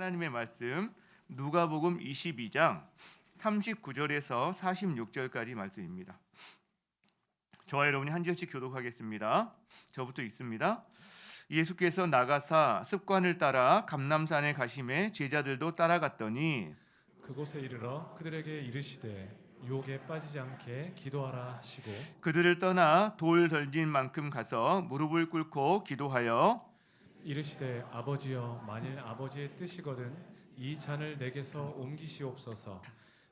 하나님의 말씀 누가복음 22장 39절에서 46절까지 말씀입니다. 저와 여러분이 한 절씩 교독하겠습니다. 저부터 읽습니다. 예수께서 나가사 습관을 따라 감람산에 가심에 제자들도 따라갔더니 그곳에 이르러 그들에게 이르시되 유혹에 빠지지 않게 기도하라 하시고 그들을 떠나 돌 던진 만큼 가서 무릎을 꿇고 기도하여 이르시되 아버지여 만일 아버지의 뜻이거든 이 잔을 내게서 옮기시옵소서.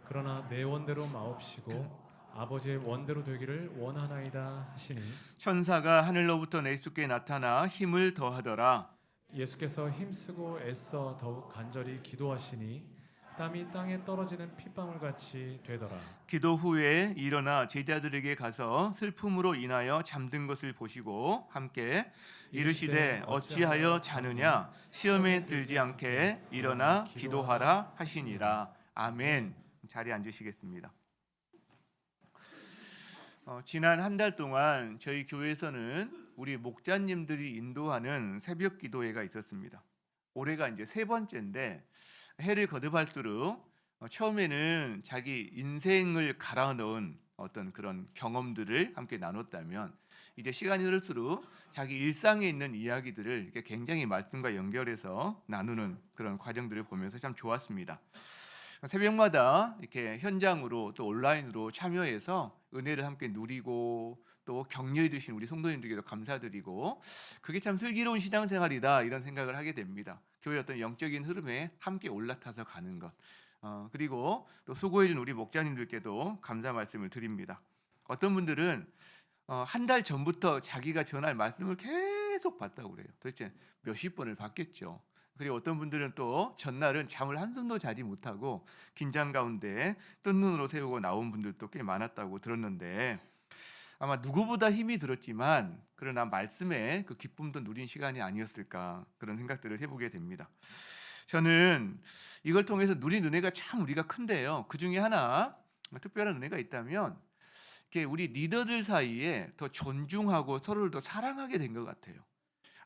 그러나 내 원대로 마옵시고 아버지의 원대로 되기를 원하나이다 하시니 천사가 하늘로부터 예수께 나타나 힘을 더하더라. 예수께서 힘쓰고 애써 더욱 간절히 기도하시니 땀이 땅에 떨어지는 핏방울 같이 되더라. 기도 후에 일어나 제자들에게 가서 슬픔으로 인하여 잠든 것을 보시고 함께 이르시되 어찌하여 자느냐 시험에 들지 않게 일어나 기도하라 하시니라. 아멘. 자리에 앉으시겠습니다. 지난 한 달 동안 저희 교회에서는 우리 목자님들이 인도하는 새벽 기도회가 있었습니다. 올해가 이제 세 번째인데 해를 거듭할수록 처음에는 자기 인생을 갈아 넣은 어떤 그런 경험들을 함께 나눴다면 이제 시간이 흐를수록 자기 일상에 있는 이야기들을 이렇게 굉장히 말씀과 연결해서 나누는 그런 과정들을 보면서 참 좋았습니다. 새벽마다 이렇게 현장으로 또 온라인으로 참여해서 은혜를 함께 누리고 또 격려해 주신 우리 성도님들께도 감사드리고 그게 참 슬기로운 신앙생활이다 이런 생각을 하게 됩니다. 교회 어떤 영적인 흐름에 함께 올라타서 가는 것 그리고 또 수고해 준 우리 목자님들께도 감사 말씀을 드립니다. 어떤 분들은 한 달 전부터 자기가 전할 말씀을 계속 봤다고 그래요. 도대체 몇십 번을 봤겠죠. 그리고 어떤 분들은 또 전날은 잠을 한숨도 자지 못하고 긴장 가운데 뜬 눈으로 세우고 나온 분들도 꽤 많았다고 들었는데 아마 누구보다 힘이 들었지만 그러나 말씀에 그 기쁨도 누린 시간이 아니었을까 그런 생각들을 해보게 됩니다. 저는 이걸 통해서 누린 은혜가 참 우리가 큰데요. 그 중에 하나 특별한 은혜가 있다면 우리 리더들 사이에 더 존중하고 서로를 더 사랑하게 된 것 같아요.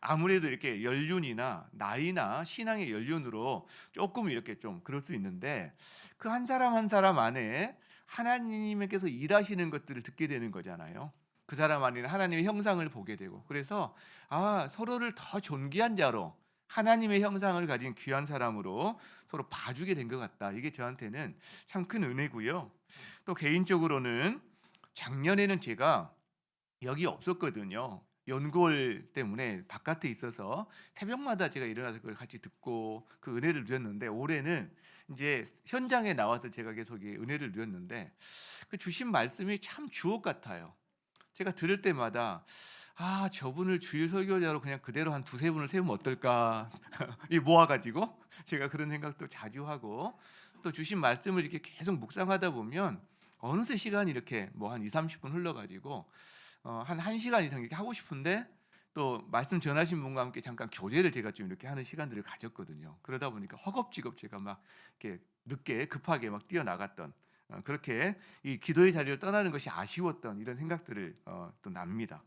아무래도 이렇게 연륜이나 나이나 신앙의 연륜으로 조금 이렇게 좀 그럴 수 있는데 그 한 사람 한 사람 안에 하나님께서 일하시는 것들을 듣게 되는 거잖아요. 그 사람 안에는 하나님의 형상을 보게 되고 그래서 서로를 더 존귀한 자로 하나님의 형상을 가진 귀한 사람으로 서로 봐주게 된 것 같다. 이게 저한테는 참 큰 은혜고요. 또 개인적으로는 작년에는 제가 여기 없었거든요. 연골 때문에 바깥에 있어서 새벽마다 제가 일어나서 그걸 같이 듣고 그 은혜를 누렸는데 올해는 이제 현장에 나와서 제가 계속 은혜를 누렸는데 그 주신 말씀이 참 주옥 같아요. 제가 들을 때마다 저분을 주일 설교자로 그냥 그대로 한 두세 분을 세우면 어떨까 이 모아가지고 제가 그런 생각도 자주 하고 또 주신 말씀을 이렇게 계속 묵상하다 보면 어느새 시간이 이렇게 뭐 한 20-30분 흘러가지고 한 1시간 이상 이렇게 하고 싶은데 또 말씀 전하신 분과 함께 잠깐 교제를 제가 좀 이렇게 하는 시간들을 가졌거든요. 그러다 보니까 허겁지겁 제가 막 이렇게 늦게 급하게 막 뛰어나갔던 그렇게 이 기도의 자리를 떠나는 것이 아쉬웠던 이런 생각들을 또 납니다.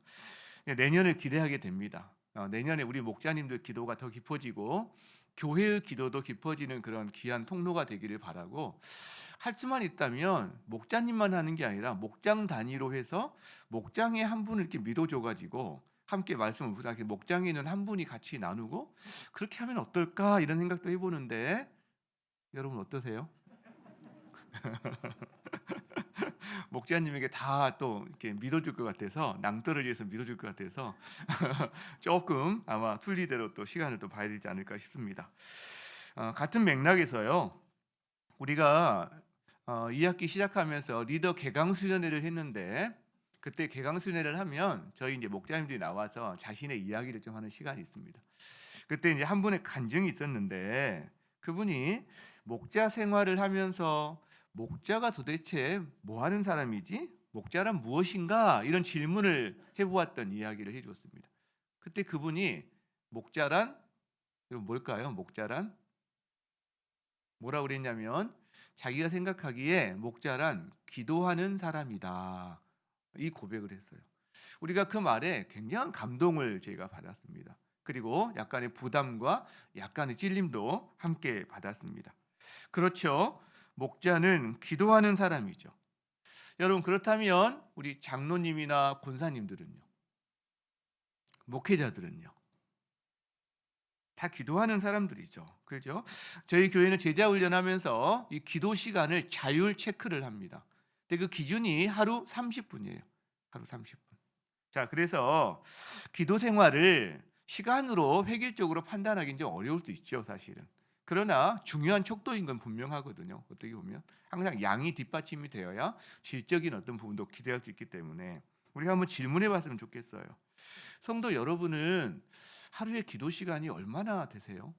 내년을 기대하게 됩니다. 내년에 우리 목자님들 기도가 더 깊어지고 교회의 기도도 깊어지는 그런 귀한 통로가 되기를 바라고 할 수만 있다면 목자님만 하는 게 아니라 목장 단위로 해서 목장에 한 분을 이렇게 믿어줘가지고 함께 말씀을 부탁해 목장에 있는 한 분이 같이 나누고 그렇게 하면 어떨까 이런 생각도 해보는데 여러분 어떠세요? 목자님에게 다 또 이렇게 믿어줄 것 같아서 낭떠러지에서 믿어줄 것 같아서 조금 아마 순리대로 또 시간을 또 봐야 되지 않을까 싶습니다. 같은 맥락에서요. 우리가 2학기 시작하면서 리더 개강 수련회를 했는데 그때 개강 수련회를 하면 저희 이제 목자님들이 나와서 자신의 이야기를 좀 하는 시간이 있습니다. 그때 이제 한 분의 간증이 있었는데 그분이 목자 생활을 하면서 목자가 도대체 뭐 하는 사람이지? 목자란 무엇인가? 이런 질문을 해보았던 이야기를 해주었습니다. 그때 그분이 목자란 뭘까요? 목자란 뭐라고 그랬냐면 자기가 생각하기에 목자란 기도하는 사람이다. 이 고백을 했어요. 우리가 그 말에 굉장한 감동을 저희가 받았습니다. 그리고 약간의 부담과 약간의 찔림도 함께 받았습니다. 그렇죠. 목자는 기도하는 사람이죠. 여러분, 그렇다면 우리 장로님이나 권사님들은요, 목회자들은요, 다 기도하는 사람들이죠. 그죠? 저희 교회는 제자 훈련하면서 이 기도 시간을 자율 체크를 합니다. 근데 그 기준이 하루 30분이에요. 하루 30분. 자, 그래서 기도 생활을 시간으로 획일적으로 판단하기는 좀 어려울 수 있죠, 사실은. 그러나 중요한 척도인 건 분명하거든요. 어떻게 보면 항상 양이 뒷받침이 되어야 질적인 어떤 부분도 기대할 수 있기 때문에 우리가 한번 질문해 봤으면 좋겠어요. 성도 여러분은 하루에 기도 시간이 얼마나 되세요?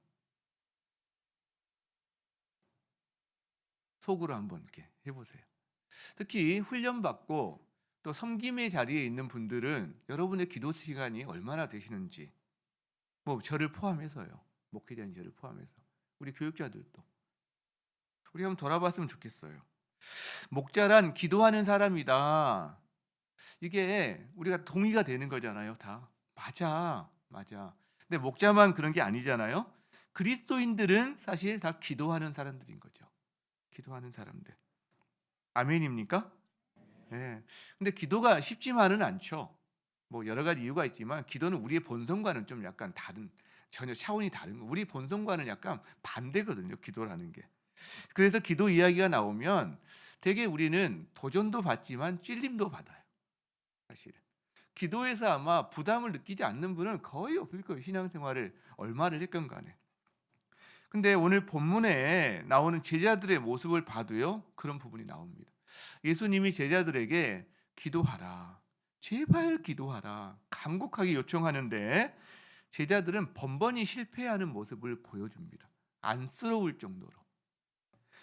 속으로 한번 이렇게 해보세요. 특히 훈련받고 또 섬김의 자리에 있는 분들은 여러분의 기도 시간이 얼마나 되시는지, 뭐 저를 포함해서요, 목회자인 저를 포함해서 우리 교육자들도 우리 한번 돌아봤으면 좋겠어요. 목자란 기도하는 사람이다. 이게 우리가 동의가 되는 거잖아요. 다 맞아, 맞아. 근데 목자만 그런 게 아니잖아요. 그리스도인들은 사실 다 기도하는 사람들인 거죠. 기도하는 사람들. 아멘입니까? 네. 근데 기도가 쉽지만은 않죠. 뭐 여러 가지 이유가 있지만 기도는 우리의 본성과는 좀 약간 다른, 전혀 차원이 다른 거. 우리 본성과는 약간 반대거든요, 기도라는 게. 그래서 기도 이야기가 나오면 되게 우리는 도전도 받지만 찔림도 받아요. 사실은. 기도에서 아마 부담을 느끼지 않는 분은 거의 없을 거예요. 신앙생활을 얼마를 했건 간에. 근데 오늘 본문에 나오는 제자들의 모습을 봐도요, 그런 부분이 나옵니다. 예수님이 제자들에게 기도하라, 제발 기도하라 간곡하게 요청하는데 제자들은 번번이 실패하는 모습을 보여줍니다. 안쓰러울 정도로.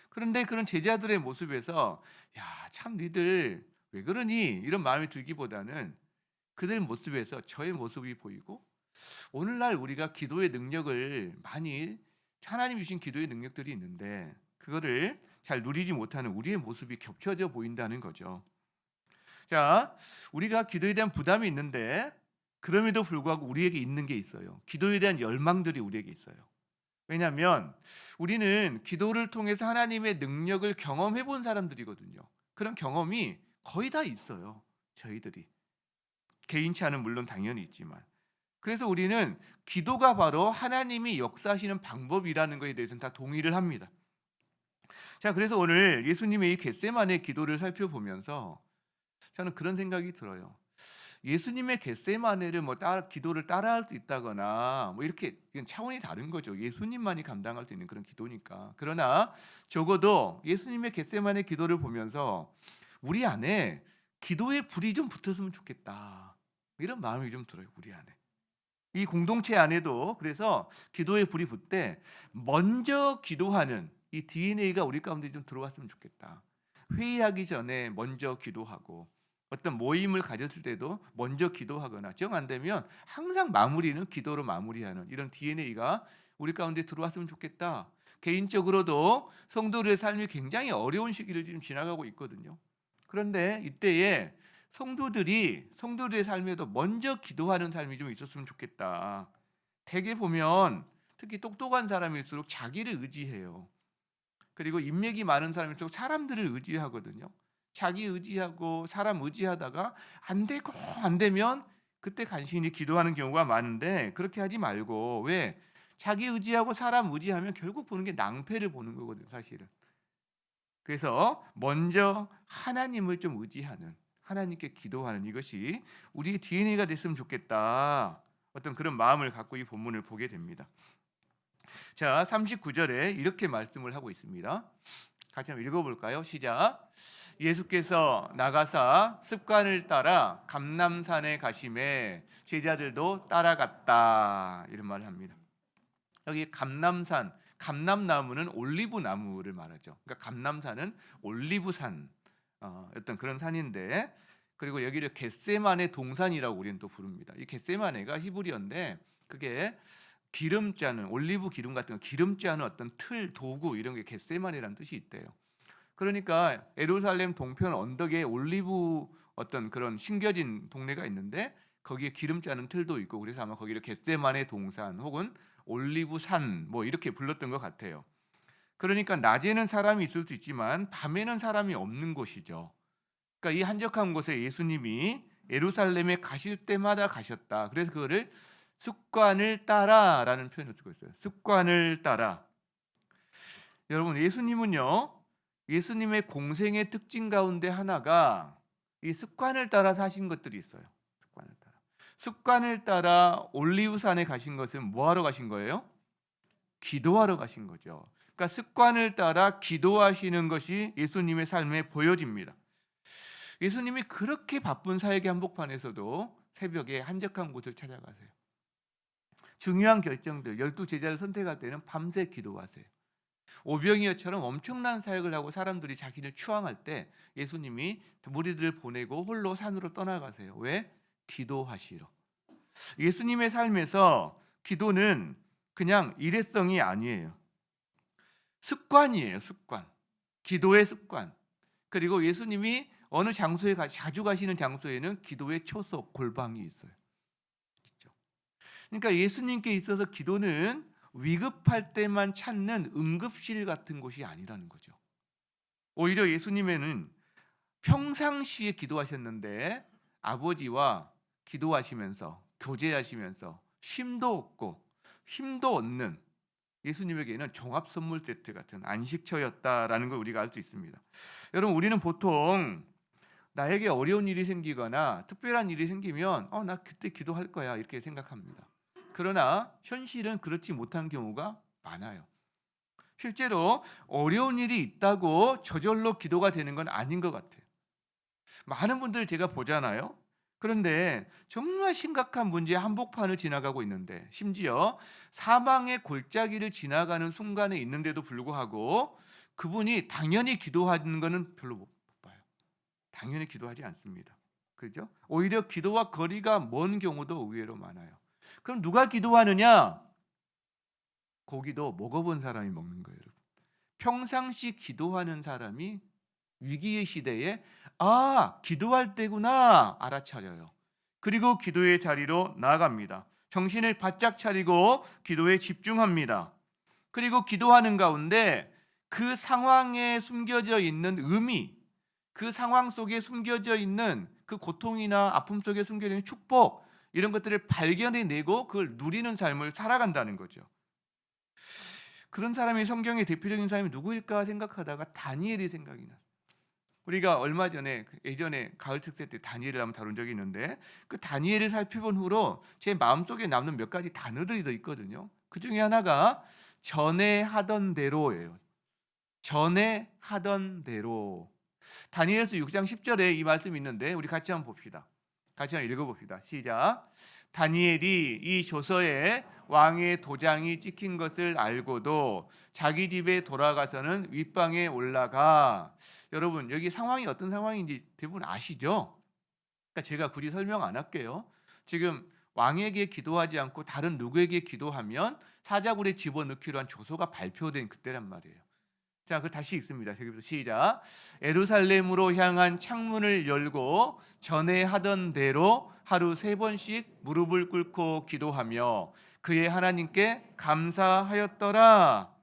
그런데 그런 제자들의 모습에서 야, 참 니들 왜 그러니? 이런 마음이 들기보다는 그들 모습에서 저의 모습이 보이고 오늘날 우리가 기도의 능력을 많이, 하나님 주신 기도의 능력들이 있는데 그거를 잘 누리지 못하는 우리의 모습이 겹쳐져 보인다는 거죠. 자, 우리가 기도에 대한 부담이 있는데 그럼에도 불구하고 우리에게 있는 게 있어요. 기도에 대한 열망들이 우리에게 있어요. 왜냐하면 우리는 기도를 통해서 하나님의 능력을 경험해 본 사람들이거든요. 그런 경험이 거의 다 있어요. 저희들이. 개인치 않은 물론 당연히 있지만. 그래서 우리는 기도가 바로 하나님이 역사하시는 방법이라는 것에 대해서는 다 동의를 합니다. 자, 그래서 오늘 예수님의 이 겟세마네 기도를 살펴보면서 저는 그런 생각이 들어요. 예수님의 겟세마네를 뭐 기도를 따라할 수 있다거나 뭐 이렇게, 이건 차원이 다른 거죠. 예수님만이 감당할 수 있는 그런 기도니까. 그러나 적어도 예수님의 겟세마네 기도를 보면서 우리 안에 기도의 불이 좀 붙었으면 좋겠다, 이런 마음이 좀 들어요. 우리 안에. 이 공동체 안에도 그래서 기도의 불이 붙때 먼저 기도하는 이 DNA가 우리 가운데 좀 들어왔으면 좋겠다. 회의하기 전에 먼저 기도하고 어떤 모임을 가졌을 때도 먼저 기도하거나 정 안 되면 항상 마무리는 기도로 마무리하는 이런 DNA가 우리 가운데 들어왔으면 좋겠다. 개인적으로도 성도들의 삶이 굉장히 어려운 시기를 지금 지나가고 있거든요. 그런데 이때에 성도들의 삶에도 먼저 기도하는 삶이 좀 있었으면 좋겠다. 대개 보면 특히 똑똑한 사람일수록 자기를 의지해요. 그리고 인맥이 많은 사람일수록 사람들을 의지하거든요. 자기 의지하고 사람 의지하다가 안 되고 안 되면 그때 간신히 기도하는 경우가 많은데 그렇게 하지 말고, 왜? 자기 의지하고 사람 의지하면 결국 보는 게 낭패를 보는 거거든요, 사실은. 그래서 먼저 하나님을 좀 의지하는, 하나님께 기도하는 이것이 우리의 DNA가 됐으면 좋겠다. 어떤 그런 마음을 갖고 이 본문을 보게 됩니다. 자, 39절에 이렇게 말씀을 하고 있습니다. 같이 한번 읽어볼까요? 시작. 예수께서 나가사 습관을 따라 감람산에 가심에 제자들도 따라갔다, 이런 말을 합니다. 여기 감람산, 감람나무는 올리브 나무를 말하죠. 그러니까 감람산은 올리브산, 어떤 그런 산인데, 그리고 여기를 겟세마네 동산이라고 우리는 또 부릅니다. 이 겟세마네가 히브리어인데 그게 기름 짜는, 올리브 기름 같은 거 기름 짜는 어떤 틀, 도구, 이런 게 겟세마네라는 뜻이 있대요. 그러니까 예루살렘 동편 언덕에 올리브 어떤 그런 심겨진 동네가 있는데 거기에 기름 짜는 틀도 있고 그래서 아마 거기를 겟세마네 동산 혹은 올리브산 뭐 이렇게 불렀던 것 같아요. 그러니까 낮에는 사람이 있을 수 있지만 밤에는 사람이 없는 곳이죠. 그러니까 이 한적한 곳에 예수님이 예루살렘에 가실 때마다 가셨다. 그래서 그거를 습관을 따라라는 표현을 쓰고 있어요. 습관을 따라. 여러분 예수님은요. 예수님의 공생의 특징 가운데 하나가 이 습관을 따라 사신 것들이 있어요. 습관을 따라. 습관을 따라 올리브산에 가신 것은 뭐 하러 가신 거예요? 기도하러 가신 거죠. 그러니까 습관을 따라 기도하시는 것이 예수님의 삶에 보여집니다. 예수님이 그렇게 바쁜 사역의 한복판에서도 새벽에 한적한 곳을 찾아가세요. 중요한 결정들, 12제자를 선택할 때는 밤새 기도하세요. 오병이어처럼 엄청난 사역을 하고 사람들이 자기를 추앙할 때 예수님이 무리들을 보내고 홀로 산으로 떠나가세요. 왜? 기도하시러. 예수님의 삶에서 기도는 그냥 일회성이 아니에요. 습관이에요. 습관. 기도의 습관. 그리고 예수님이 어느 장소에 자주 가시는 장소에는 기도의 초소, 골방이 있어요. 있죠. 그러니까 예수님께 있어서 기도는 위급할 때만 찾는 응급실 같은 곳이 아니라는 거죠. 오히려 예수님에는 평상시에 기도하셨는데 아버지와 기도하시면서 교제하시면서 쉼도 얻고 힘도 얻는 예수님에게는 종합 선물 세트 같은 안식처였다라는 걸 우리가 알 수 있습니다. 여러분 우리는 보통 나에게 어려운 일이 생기거나 특별한 일이 생기면 나 그때 기도할 거야 이렇게 생각합니다. 그러나 현실은 그렇지 못한 경우가 많아요. 실제로 어려운 일이 있다고 저절로 기도가 되는 건 아닌 것 같아요. 많은 분들 제가 보잖아요. 그런데 정말 심각한 문제의 한복판을 지나가고 있는데 심지어 사망의 골짜기를 지나가는 순간에 있는데도 불구하고 그분이 당연히 기도하는 것은 별로 못 봐요. 당연히 기도하지 않습니다. 그렇죠? 오히려 기도와 거리가 먼 경우도 의외로 많아요. 그럼 누가 기도하느냐? 고기도 먹어본 사람이 먹는 거예요. 여러분. 평상시 기도하는 사람이 위기의 시대에 기도할 때구나 알아차려요. 그리고 기도의 자리로 나아갑니다. 정신을 바짝 차리고 기도에 집중합니다. 그리고 기도하는 가운데 그 상황에 숨겨져 있는 의미, 그 상황 속에 숨겨져 있는 그 고통이나 아픔 속에 숨겨져 있는 축복 이런 것들을 발견해내고 그걸 누리는 삶을 살아간다는 거죠. 그런 사람이 성경의 대표적인 사람이 누구일까 생각하다가 다니엘이 생각이 나요. 우리가 얼마 전에 예전에 가을 특세 때 다니엘을 한번 다룬 적이 있는데 그 다니엘을 살펴본 후로 제 마음속에 남는 몇 가지 단어들이 더 있거든요. 그 중에 하나가 전에 하던 대로예요. 전에 하던 대로. 다니엘서 6장 10절에 이 말씀이 있는데 우리 같이 한번 봅시다. 같이 한번 읽어봅시다. 시작. 다니엘이 이 조서에 왕의 도장이 찍힌 것을 알고도 자기 집에 돌아가서는 윗방에 올라가. 여러분 여기 상황이 어떤 상황인지 대부분 아시죠? 그러니까 제가 굳이 설명 안 할게요. 지금 왕에게 기도하지 않고 다른 누구에게 기도하면 사자굴에 집어넣기로 한 조서가 발표된 그때란 말이에요. 자, 그 다시 읽습니다. 여기부터 시작. 예루살렘으로 향한 창문을 열고 전에 하던 대로 하루 3번씩 무릎을 꿇고 기도하며 그의 하나님께 감사하였더라.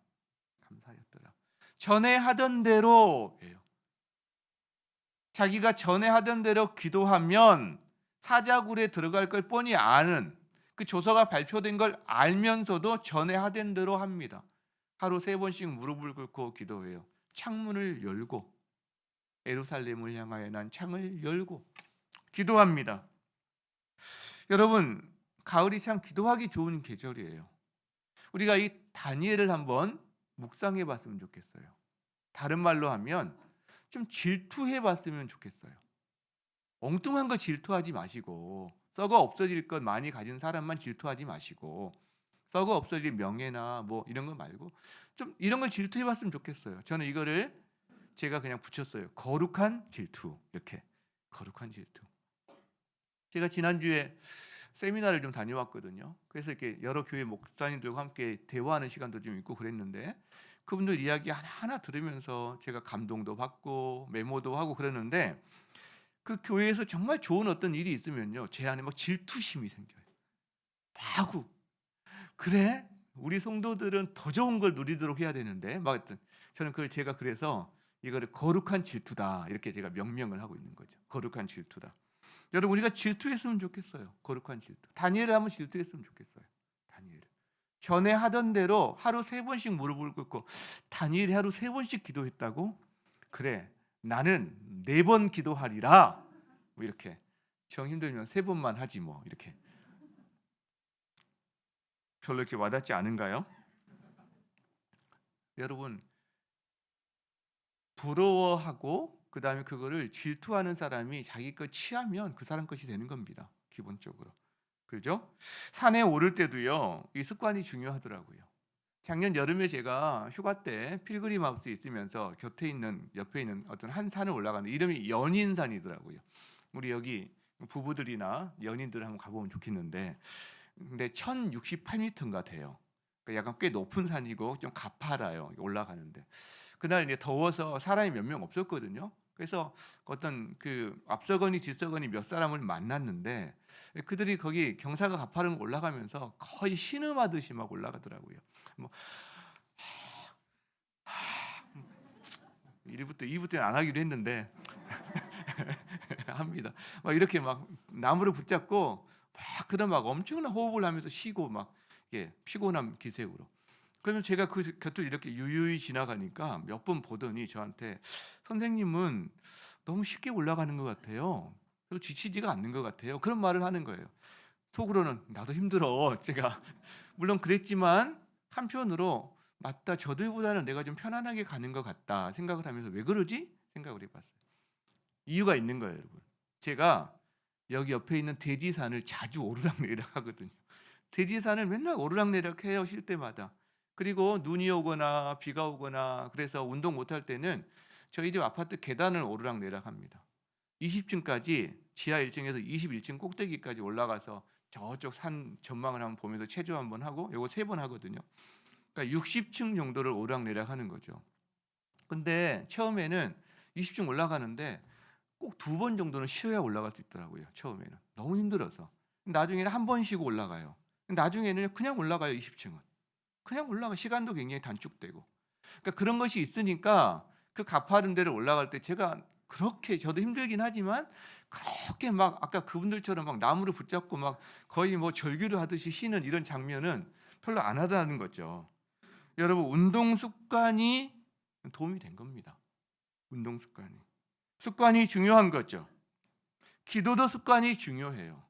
감사하였더라. 전에 하던 대로예요. 자기가 전에 하던 대로 기도하면 사자굴에 들어갈 걸 뻔히 아는 그 조서가 발표된 걸 알면서도 전에 하던 대로 합니다. 하루 3번씩 무릎을 꿇고 기도해요. 창문을 열고 예루살렘을 향하여 난 창을 열고 기도합니다. 여러분 가을이 참 기도하기 좋은 계절이에요. 우리가 이 다니엘을 한번 묵상해 봤으면 좋겠어요. 다른 말로 하면 좀 질투해 봤으면 좋겠어요. 엉뚱한 거 질투하지 마시고 썩어 없어질 것 많이 가진 사람만 질투하지 마시고 썩어 없어질 명예나 뭐 이런 거 말고 좀 이런 걸 질투해 봤으면 좋겠어요. 저는 이거를 제가 그냥 붙였어요. 거룩한 질투. 이렇게 거룩한 질투. 제가 지난주에 세미나를 좀 다녀왔거든요. 그래서 이렇게 여러 교회 목사님들과 함께 대화하는 시간도 좀 있고 그랬는데 그분들 이야기 하나하나 들으면서 제가 감동도 받고 메모도 하고 그러는데 그 교회에서 정말 좋은 어떤 일이 있으면요, 제 안에 막 질투심이 생겨요. 마구 그래? 우리 성도들은 더 좋은 걸 누리도록 해야 되는데 막 저는 그걸 제가 그래서 이거를 거룩한 질투다 이렇게 제가 명명을 하고 있는 거죠. 거룩한 질투다. 여러분 우리가 질투했으면 좋겠어요. 거룩한 질투. 다니엘을 한번 질투했으면 좋겠어요. 다니엘. 전에 하던 대로 하루 3번씩 무릎을 꿇고 다니엘이 하루 3번씩 기도했다고? 그래. 나는 4번 기도하리라. 뭐 이렇게. 정 힘들면 3번만 하지 뭐 이렇게. 별로 이렇게 와닿지 않은가요? 여러분 부러워하고 그다음에 그거를 질투하는 사람이 자기 것 취하면 그 사람 것이 되는 겁니다. 기본적으로. 그죠? 산에 오를 때도요. 이 습관이 중요하더라고요. 작년 여름에 제가 휴가 때 필그림 하우스에 있으면서 옆에 있는 어떤 한 산을 올라가는데 이름이 연인산이더라고요. 우리 여기 부부들이나 연인들 한번 가보면 좋겠는데 근데 1068m인가 돼요. 그러니까 약간 꽤 높은 산이고 좀 가파라요. 올라가는데 그날 이제 더워서 사람이 몇 명 없었거든요. 그래서 어떤 그 앞서거니 뒤서거니 몇 사람을 만났는데 그들이 거기 경사가 가파른 거 올라가면서 거의 신음하듯이 막 올라가더라고요. 뭐 1부터 2부터는 안 하기로 했는데 합니다. 막 이렇게 막 나무를 붙잡고 막 그런 막 엄청난 호흡을 하면서 쉬고 막 피곤한 기색으로. 그러면 제가 그 곁을 이렇게 유유히 지나가니까 몇 번 보더니 저한테 선생님은 너무 쉽게 올라가는 것 같아요. 그리고 지치지가 않는 것 같아요. 그런 말을 하는 거예요. 속으로는 나도 힘들어. 제가 물론 그랬지만 한편으로 맞다. 저들보다는 내가 좀 편안하게 가는 것 같다 생각을 하면서 왜 그러지? 생각을 해봤어요. 이유가 있는 거예요, 여러분. 제가 여기 옆에 있는 대지산을 자주 오르락내리락 하거든요. 대지산을 맨날 오르락내리락 해요, 쉴 때마다. 그리고 눈이 오거나 비가 오거나 그래서 운동 못할 때는 저희 집 아파트 계단을 오르락내리락 합니다. 20층까지 지하 1층에서 21층 꼭대기까지 올라가서 저쪽 산 전망을 한번 보면서 체조 한번 하고 요거 3번 하거든요. 그러니까 60층 정도를 오르락내리락 하는 거죠. 근데 처음에는 20층 올라가는데 꼭 2번 정도는 쉬어야 올라갈 수 있더라고요. 처음에는 너무 힘들어서. 나중에는 한 번 쉬고 올라가요. 나중에는 그냥 올라가요. 20층은 그냥 올라가. 시간도 굉장히 단축되고. 그러니까 그런 것이 있으니까 그 가파른 데를 올라갈 때 제가 그렇게 저도 힘들긴 하지만 그렇게 막 아까 그분들처럼 막 나무를 붙잡고 막 거의 뭐 절규를 하듯이 쉬는 이런 장면은 별로 안 하다는 거죠. 여러분 운동 습관이 도움이 된 겁니다. 운동 습관이 중요한 거죠. 기도도 습관이 중요해요.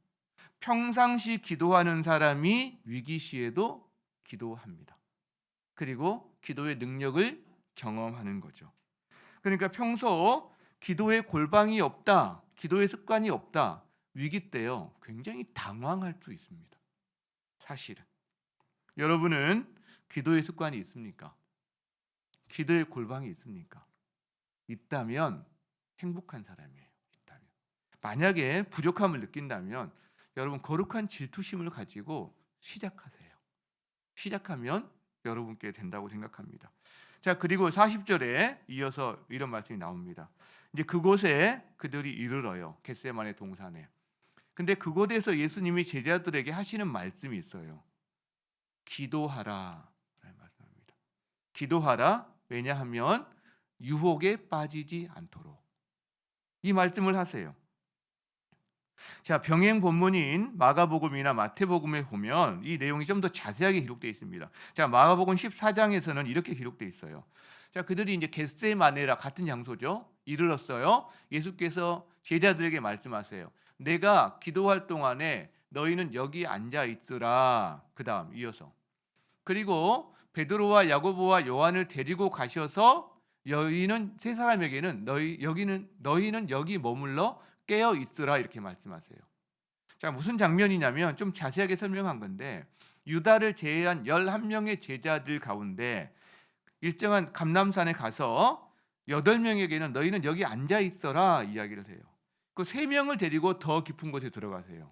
평상시 기도하는 사람이 위기 시에도 기도합니다. 그리고 기도의 능력을 경험하는 거죠. 그러니까 평소 기도의 골방이 없다, 기도의 습관이 없다, 위기 때요 굉장히 당황할 수 있습니다. 사실은 여러분은 기도의 습관이 있습니까? 기도의 골방이 있습니까? 있다면 행복한 사람이에요. 있다면. 만약에 부족함을 느낀다면 여러분 거룩한 질투심을 가지고 시작하세요. 시작하면 여러분께 된다고 생각합니다. 자, 그리고 40절에 이어서 이런 말씀이 나옵니다. 이제 그곳에 그들이 이르러요. 겟세마네 동산에. 근데 그곳에서 예수님이 제자들에게 하시는 말씀이 있어요. 기도하라 라는 말씀입니다. 기도하라. 왜냐하면 유혹에 빠지지 않도록. 이 말씀을 하세요. 자, 병행 본문인 마가복음이나 마태복음에 보면 이 내용이 좀 더 자세하게 기록되어 있습니다. 자, 마가복음 14장에서는 이렇게 기록되어 있어요. 자, 그들이 이제 겟세마네라 같은 장소죠. 이르렀어요. 예수께서 제자들에게 말씀하세요. 내가 기도할 동안에 너희는 여기 앉아 있으라. 그다음 이어서. 그리고 베드로와 야고보와 요한을 데리고 가셔서 너희는 세 사람에게는 너희는 여기 머물러 깨어 있으라 이렇게 말씀하세요. 자, 무슨 장면이냐면 좀 자세하게 설명한 건데 유다를 제외한 11명의 제자들 가운데 일정한 감람산에 가서 8명에게는 너희는 여기 앉아 있어라 이야기를 해요. 그 3명을 데리고 더 깊은 곳에 들어가세요.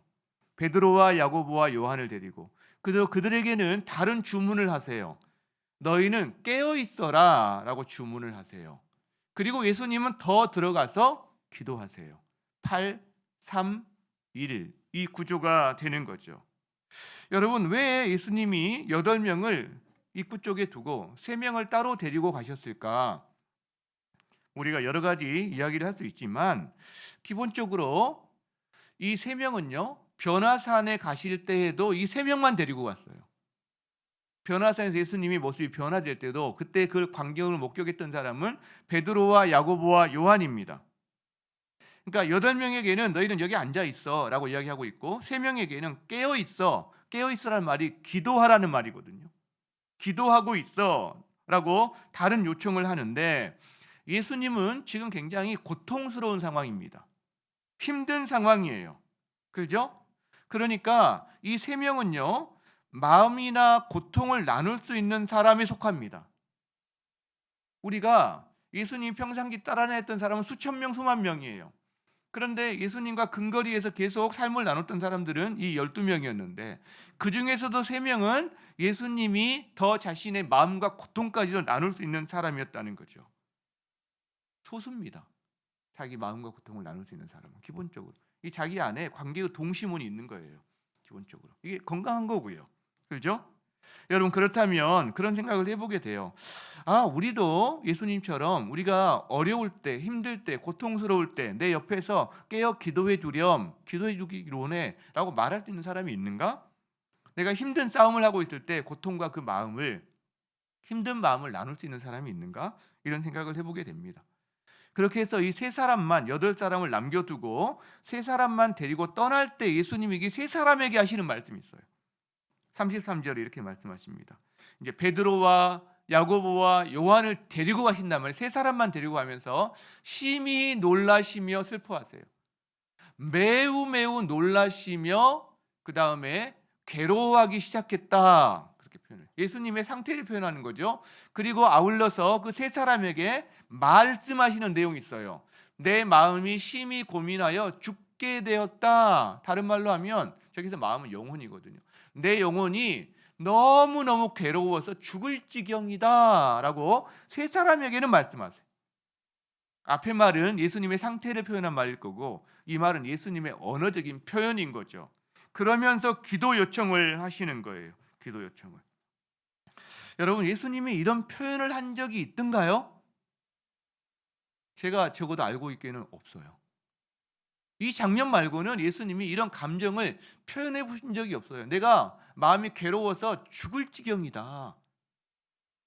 베드로와 야고보와 요한을 데리고 그들에게는 다른 주문을 하세요. 너희는 깨어 있어라 라고 주문을 하세요. 그리고 예수님은 더 들어가서 기도하세요. 8, 3, 1 이 구조가 되는 거죠. 여러분, 왜 예수님이 8명을 입구 쪽에 두고 3명을 따로 데리고 가셨을까? 우리가 여러 가지 이야기를 할 수 있지만 기본적으로 이 3명은요, 변화산에 가실 때에도 이 3명만 데리고 갔어요. 변화산에서 예수님이 모습이 변화될 때도 그때 그 광경을 목격했던 사람은 베드로와 야고보와 요한입니다. 그러니까 8명에게는 너희는 여기 앉아 있어 라고 이야기하고 있고 3명에게는 깨어 있어. 깨어 있어라는 말이 기도하라는 말이거든요. 기도하고 있어 라고 다른 요청을 하는데 예수님은 지금 굉장히 고통스러운 상황입니다. 힘든 상황이에요. 그죠? 그러니까 이 3명은요, 마음이나 고통을 나눌 수 있는 사람에 속합니다. 우리가 예수님 평상시 따라다녔던 사람은 수천 명, 수만 명이에요. 그런데 예수님과 근거리에서 계속 삶을 나눴던 사람들은 이 12명이었는데 그 중에서도 3명은 예수님이 더 자신의 마음과 고통까지도 나눌 수 있는 사람이었다는 거죠. 소수입니다. 자기 마음과 고통을 나눌 수 있는 사람은 기본적으로 이 자기 안에 관계의 동심원이 있는 거예요. 기본적으로 이게 건강한 거고요. 그렇죠? 여러분, 그렇다면 그런 생각을 해보게 돼요. 우리도 예수님처럼 우리가 어려울 때, 힘들 때, 고통스러울 때 내 옆에서 깨어 기도해 주렴, 기도해 주기를 원해 라고 말할 수 있는 사람이 있는가? 내가 힘든 싸움을 하고 있을 때 고통과 그 마음을, 힘든 마음을 나눌 수 있는 사람이 있는가? 이런 생각을 해보게 됩니다. 그렇게 해서 이 3사람만, 8사람을 남겨두고 3사람만 데리고 떠날 때 예수님이 이 3사람에게 하시는 말씀이 있어요. 33절에 이렇게 말씀하십니다. 이제 베드로와 야고보와 요한을 데리고 가신단 말이에요. 3사람만 데리고 가면서 심히 놀라시며 슬퍼하세요. 매우 매우 놀라시며 그 다음에 괴로워하기 시작했다. 그렇게 표현해요. 예수님의 상태를 표현하는 거죠. 그리고 아울러서 그 3사람에게 말씀하시는 내용이 있어요. 내 마음이 심히 고민하여 죽게 되었다. 다른 말로 하면 저기서 마음은 영혼이거든요. 내 영혼이 너무너무 괴로워서 죽을 지경이다 라고 3사람에게는 말씀하세요. 앞의 말은 예수님의 상태를 표현한 말일 거고 이 말은 예수님의 언어적인 표현인 거죠. 그러면서 기도 요청을 하시는 거예요. 기도 요청을. 여러분, 예수님이 이런 표현을 한 적이 있던가요? 제가 적어도 알고 있기는 없어요. 이 장면 말고는 예수님이 이런 감정을 표현해 보신 적이 없어요. 내가 마음이 괴로워서 죽을 지경이다.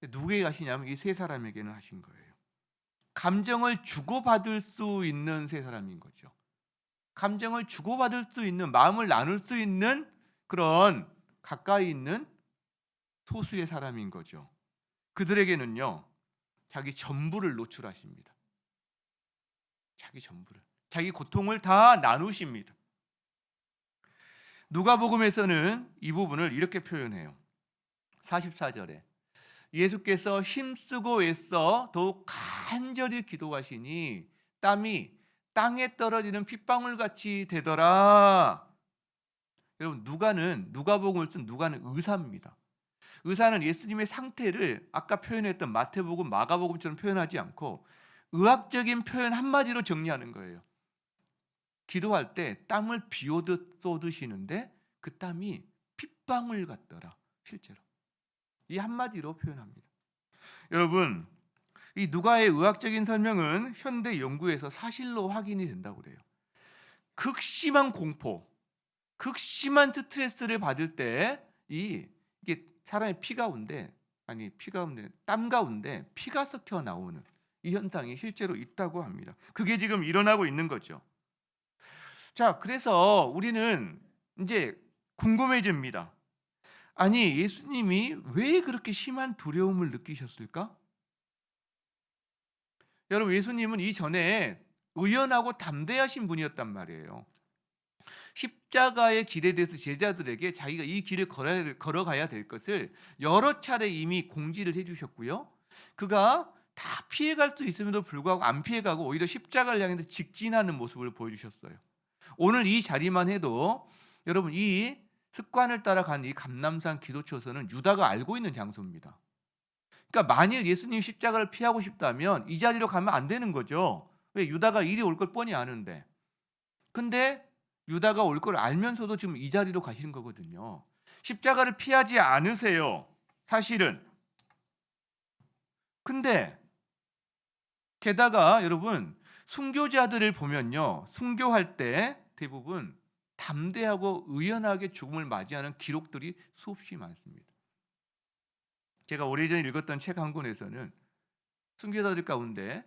누구에게 하시냐면 이 3사람에게는 하신 거예요. 감정을 주고받을 수 있는 3사람인 거죠. 감정을 주고받을 수 있는, 마음을 나눌 수 있는 그런 가까이 있는 소수의 사람인 거죠. 그들에게는요, 자기 전부를 노출하십니다. 자기 전부를. 자기 고통을 다 나누십니다. 누가복음에서는 이 부분을 이렇게 표현해요. 44절에 예수께서 힘쓰고 애써 더욱 간절히 기도하시니 땀이 땅에 떨어지는 핏방울같이 되더라. 여러분, 누가복음을 쓴 누가는 의사입니다. 의사는 예수님의 상태를 아까 표현했던 마태복음, 마가복음처럼 표현하지 않고 의학적인 표현 한마디로 정리하는 거예요. 기도할 때 땀을 비오듯 쏟으시는데 그 땀이 핏방울 같더라. 실제로 이 한마디로 표현합니다. 여러분, 이 누가의 의학적인 설명은 현대 연구에서 사실로 확인이 된다고 그래요. 극심한 공포, 극심한 스트레스를 받을 때 이게 사람의 피 가운데 땀 가운데 피가 섞여 나오는 이 현상이 실제로 있다고 합니다. 그게 지금 일어나고 있는 거죠. 자, 그래서 우리는 이제 궁금해집니다. 아니, 예수님이 왜 그렇게 심한 두려움을 느끼셨을까? 여러분, 예수님은 이전에 의연하고 담대하신 분이었단 말이에요. 십자가의 길에 대해서 제자들에게 자기가 이 길을 걸어가야 될 것을 여러 차례 이미 공지를 해주셨고요. 그가 다 피해갈 수 있음에도 불구하고 안 피해가고 오히려 십자가를 향해서 직진하는 모습을 보여주셨어요. 오늘 이 자리만 해도 여러분, 이 습관을 따라가는 이 감람산 기도처서는 유다가 알고 있는 장소입니다. 그러니까 만일 예수님 십자가를 피하고 싶다면 이 자리로 가면 안 되는 거죠. 왜? 유다가 이리 올 걸 뻔히 아는데. 근데 유다가 올 걸 알면서도 지금 이 자리로 가시는 거거든요. 십자가를 피하지 않으세요, 사실은. 근데 게다가 여러분, 순교자들을 보면요, 순교할 때 대부분 담대하고 의연하게 죽음을 맞이하는 기록들이 수없이 많습니다. 제가 오래전에 읽었던 책 한 권에서는 순교자들 가운데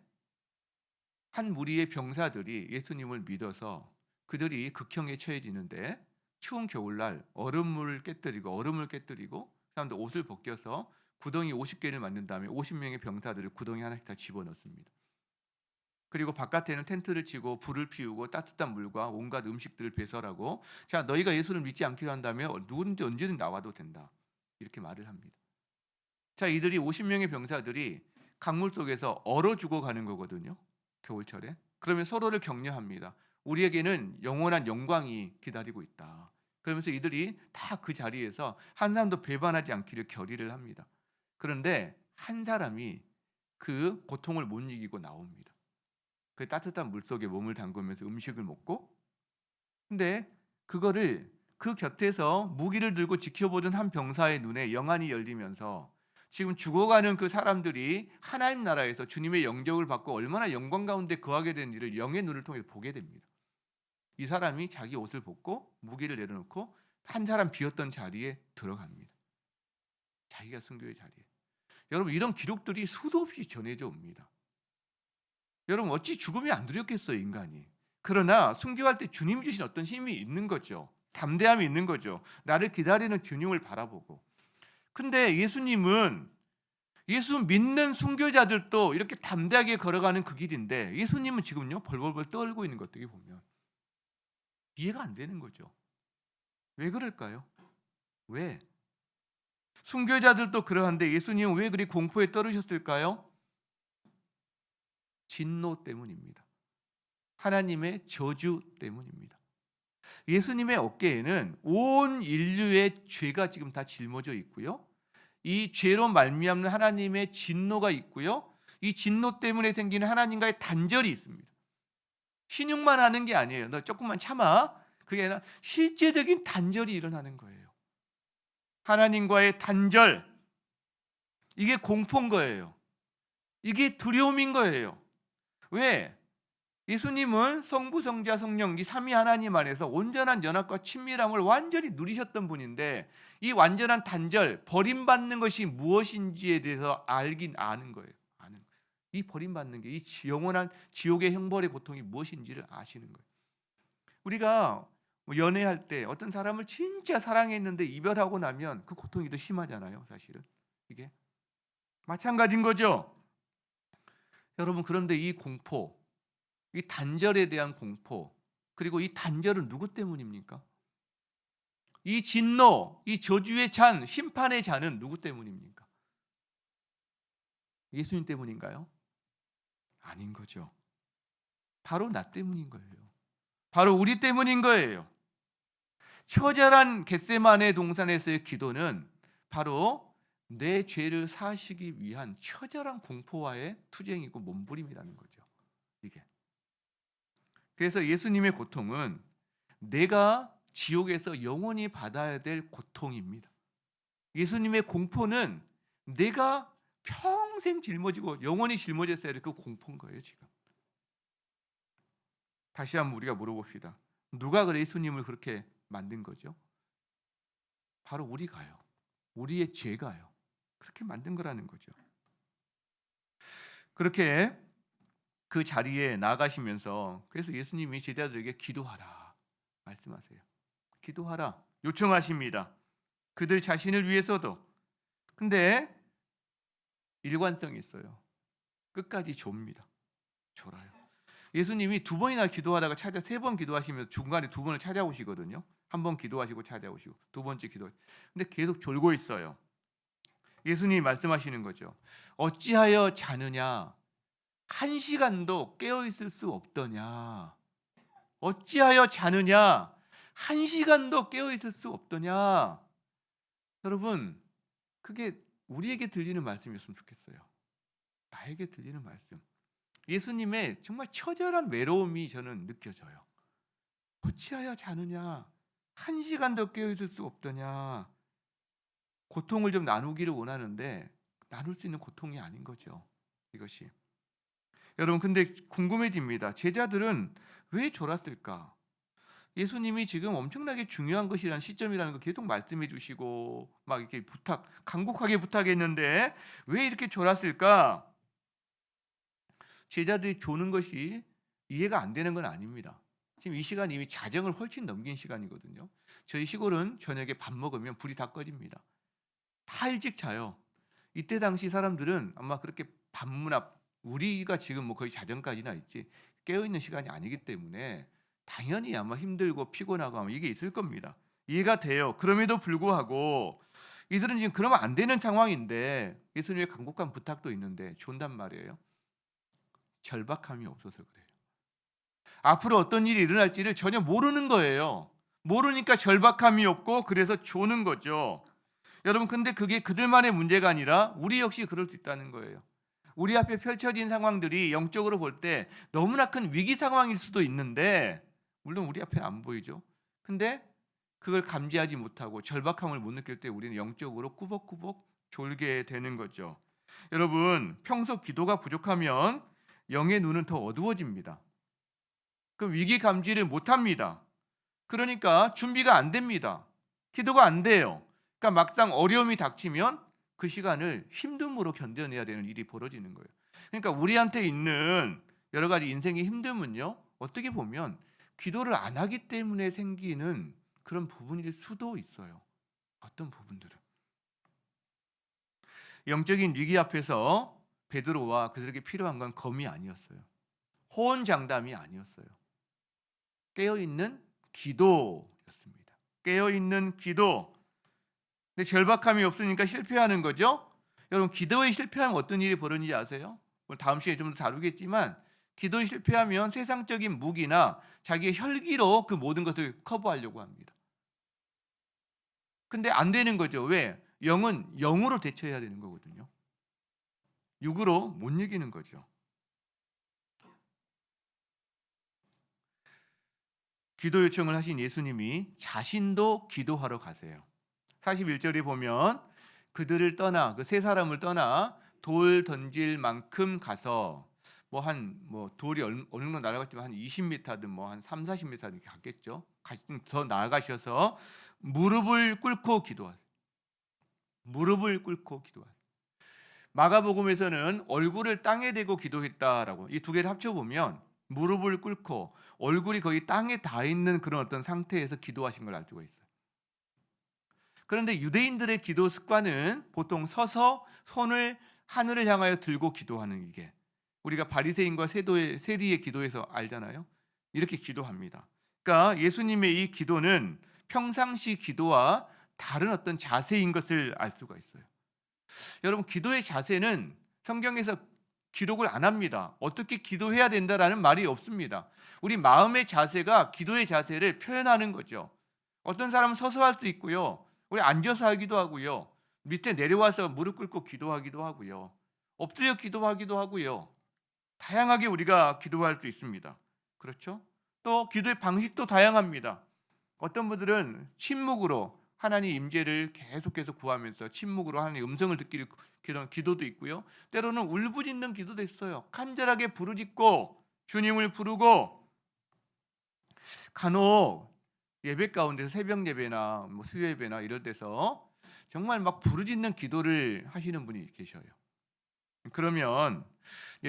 한 무리의 병사들이 예수님을 믿어서 그들이 극형에 처해지는데 추운 겨울날 얼음을 깨뜨리고 사람들 옷을 벗겨서 구덩이 50개를 만든 다음에 50명의 병사들을 구덩이 하나씩 다 집어넣습니다. 그리고 바깥에는 텐트를 치고 불을 피우고 따뜻한 물과 온갖 음식들을 배설하고, 자, 너희가 예수를 믿지 않기로 한다면 누구든지 언제든 나와도 된다, 이렇게 말을 합니다. 자, 이들이 50명의 병사들이 강물 속에서 얼어 죽어가는 거거든요, 겨울철에. 그러면 서로를 격려합니다. 우리에게는 영원한 영광이 기다리고 있다. 그러면서 이들이 다 그 자리에서 한 사람도 배반하지 않기를 결의를 합니다. 그런데 한 사람이 그 고통을 못 이기고 나옵니다. 그 따뜻한 물속에 몸을 담그면서 음식을 먹고, 근데 그거를 그 곁에서 무기를 들고 지켜보던 한 병사의 눈에 영안이 열리면서 지금 죽어가는 그 사람들이 하나님 나라에서 주님의 영접을 받고 얼마나 영광 가운데 거하게 되는지를 영의 눈을 통해 보게 됩니다. 이 사람이 자기 옷을 벗고 무기를 내려놓고 한 사람 비었던 자리에 들어갑니다. 자기가 순교의 자리에. 여러분, 이런 기록들이 수도 없이 전해져 옵니다. 여러분, 어찌 죽음이 안 두렵겠어요, 인간이. 그러나 순교할 때 주님 주신 어떤 힘이 있는 거죠. 담대함이 있는 거죠. 나를 기다리는 주님을 바라보고. 근데 예수님은 예수 믿는 순교자들도 이렇게 담대하게 걸어가는 그 길인데 예수님은 지금요 벌벌벌 떨고 있는 것 어떻게 보면 이해가 안 되는 거죠. 왜 그럴까요? 왜? 순교자들도 그러한데 예수님은 왜 그리 공포에 떨으셨을까요? 진노 때문입니다. 하나님의 저주 때문입니다. 예수님의 어깨에는 온 인류의 죄가 지금 다 짊어져 있고요. 이 죄로 말미암는 하나님의 진노가 있고요. 이 진노 때문에 생기는 하나님과의 단절이 있습니다. 신용만 하는 게 아니에요. 너 조금만 참아. 그게 아니라 실제적인 단절이 일어나는 거예요. 하나님과의 단절. 이게 공포인 거예요. 이게 두려움인 거예요. 왜? 예수님은 성부, 성자, 성령 이 삼위 하나님 안에서 온전한 연합과 친밀함을 완전히 누리셨던 분인데 이 완전한 단절, 버림받는 것이 무엇인지에 대해서 알긴 아는 거예요. 이 버림받는 게 이 영원한 지옥의 형벌의 고통이 무엇인지를 아시는 거예요. 우리가 연애할 때 어떤 사람을 진짜 사랑했는데 이별하고 나면 그 고통이 더 심하잖아요, 사실은. 이게 마찬가지인 거죠. 여러분, 그런데 이 공포, 이 단절에 대한 공포, 그리고 이 단절은 누구 때문입니까? 이 진노, 이 저주의 잔, 심판의 잔은 누구 때문입니까? 예수님 때문인가요? 아닌 거죠. 바로 나 때문인 거예요. 바로 우리 때문인 거예요. 처절한 겟세마네 동산에서의 기도는 바로 내 죄를 사시기 위한 처절한 공포와의 투쟁이고 몸부림이라는 거죠. 이게. 그래서 예수님의 고통은 내가 지옥에서 영원히 받아야 될 고통입니다. 예수님의 공포는 내가 평생 짊어지고 영원히 짊어졌어야 될 그 공포인 거예요, 지금. 다시 한번 우리가 물어봅시다. 누가 그래 예수님을 그렇게 만든 거죠? 바로 우리가요. 우리의 죄가요. 그렇게 만든 거라는 거죠. 그렇게 그 자리에 나가시면서 그래서 예수님이 제자들에게 기도하라 말씀하세요. 기도하라 요청하십니다. 그들 자신을 위해서도. 근데 일관성이 있어요. 끝까지 좁니다. 졸아요. 예수님이 두 번이나 기도하다가 세 번 기도하시면서 중간에 두 번을 찾아오시거든요. 한 번 기도하시고 찾아오시고 두 번째 기도. 근데 계속 졸고 있어요. 예수님이 말씀하시는 거죠. 어찌하여 자느냐? 한 시간도 깨어 있을 수 없더냐? 어찌하여 자느냐? 한 시간도 깨어 있을 수 없더냐? 여러분, 그게 우리에게 들리는 말씀이었으면 좋겠어요. 나에게 들리는 말씀. 예수님의 정말 처절한 외로움이 저는 느껴져요. 어찌하여 자느냐? 1시간 더 깨어 있을 수 없더냐? 고통을 좀 나누기를 원하는데 나눌 수 있는 고통이 아닌 거죠. 이것이. 여러분 근데 궁금해집니다. 제자들은 왜 졸았을까? 예수님이 지금 엄청나게 중요한 것이라는 시점이라는 거 계속 말씀해 주시고 막 이렇게 간곡하게 부탁했는데 왜 이렇게 졸았을까? 제자들이 조는 것이 이해가 안 되는 건 아닙니다. 지금 이 시간 이미 자정을 훨씬 넘긴 시간이거든요. 저희 시골은 저녁에 밥 먹으면 불이 다 꺼집니다. 다 일찍 자요. 이때 당시 사람들은 아마 그렇게 밤문 앞 우리가 지금 뭐 거의 자정까지나 있지 깨어 있는 시간이 아니기 때문에 당연히 아마 힘들고 피곤하고 아마 이게 있을 겁니다. 이해가 돼요. 그럼에도 불구하고 이들은 지금 그러면 안 되는 상황인데 예수님의 간곡한 부탁도 있는데 존단 말이에요. 절박함이 없어서 그래요. 앞으로 어떤 일이 일어날지를 전혀 모르는 거예요. 모르니까 절박함이 없고 그래서 조는 거죠. 여러분 근데 그게 그들만의 문제가 아니라 우리 역시 그럴 수 있다는 거예요. 우리 앞에 펼쳐진 상황들이 영적으로 볼 때 너무나 큰 위기 상황일 수도 있는데 물론 우리 앞에 안 보이죠. 근데 그걸 감지하지 못하고 절박함을 못 느낄 때 우리는 영적으로 꾸벅꾸벅 졸게 되는 거죠. 여러분 평소 기도가 부족하면 영의 눈은 더 어두워집니다. 그 위기 감지를 못합니다. 그러니까 준비가 안 됩니다. 기도가 안 돼요. 그러니까 막상 어려움이 닥치면 그 시간을 힘듦으로 견뎌내야 되는 일이 벌어지는 거예요. 그러니까 우리한테 있는 여러 가지 인생의 힘듦은요. 어떻게 보면 기도를 안 하기 때문에 생기는 그런 부분일 수도 있어요. 어떤 부분들은. 영적인 위기 앞에서 베드로와 그들에게 필요한 건 검이 아니었어요. 호언장담이 아니었어요. 깨어있는 기도였습니다. 깨어있는 기도. 근데 절박함이 없으니까 실패하는 거죠. 여러분 기도에 실패하면 어떤 일이 벌어지는지 아세요? 다음 시간에 좀 더 다루겠지만 기도에 실패하면 세상적인 무기나 자기의 혈기로 그 모든 것을 커버하려고 합니다. 근데 안 되는 거죠. 왜? 영은 영으로 대처해야 되는 거거든요. 육으로 못 이기는 거죠. 기도 요청을 하신 예수님이 자신도 기도하러 가세요. 41절에 보면 그들을 떠나 그 세 사람을 떠나 돌 던질 만큼 가서 돌이 어느 정도 날아갔지만 한 20m든 뭐 한 3, 40m 이렇게 갔겠죠. 더 나아가셔서 무릎을 꿇고 기도하세요. 무릎을 꿇고 기도하세요. 마가복음에서는 얼굴을 땅에 대고 기도했다라고 이 두 개를 합쳐 보면 무릎을 꿇고 얼굴이 거의 땅에 닿아 있는 그런 어떤 상태에서 기도하신 걸 알 수가 있어요. 그런데 유대인들의 기도 습관은 보통 서서 손을 하늘을 향하여 들고 기도하는 이게 우리가 바리새인과 세리의 기도에서 알잖아요. 이렇게 기도합니다. 그러니까 예수님의 이 기도는 평상시 기도와 다른 어떤 자세인 것을 알 수가 있어요. 여러분 기도의 자세는 성경에서 기록을 안 합니다. 어떻게 기도해야 된다라는 말이 없습니다. 우리 마음의 자세가 기도의 자세를 표현하는 거죠. 어떤 사람은 서서 할 수 있고요. 우리 앉아서 하기도 하고요. 밑에 내려와서 무릎 꿇고 기도하기도 하고요. 엎드려 기도하기도 하고요. 다양하게 우리가 기도할 수 있습니다. 그렇죠? 또 기도의 방식도 다양합니다. 어떤 분들은 침묵으로 하나님 임재를 계속해서 구하면서 침묵으로 하나님의 음성을 듣기를 그런 기도도 있고요. 때로는 울부짖는 기도도 있어요. 간절하게 부르짖고 주님을 부르고 간혹 예배 가운데서 새벽 예배나 수요 예배나 이럴 때서 정말 막 부르짖는 기도를 하시는 분이 계셔요. 그러면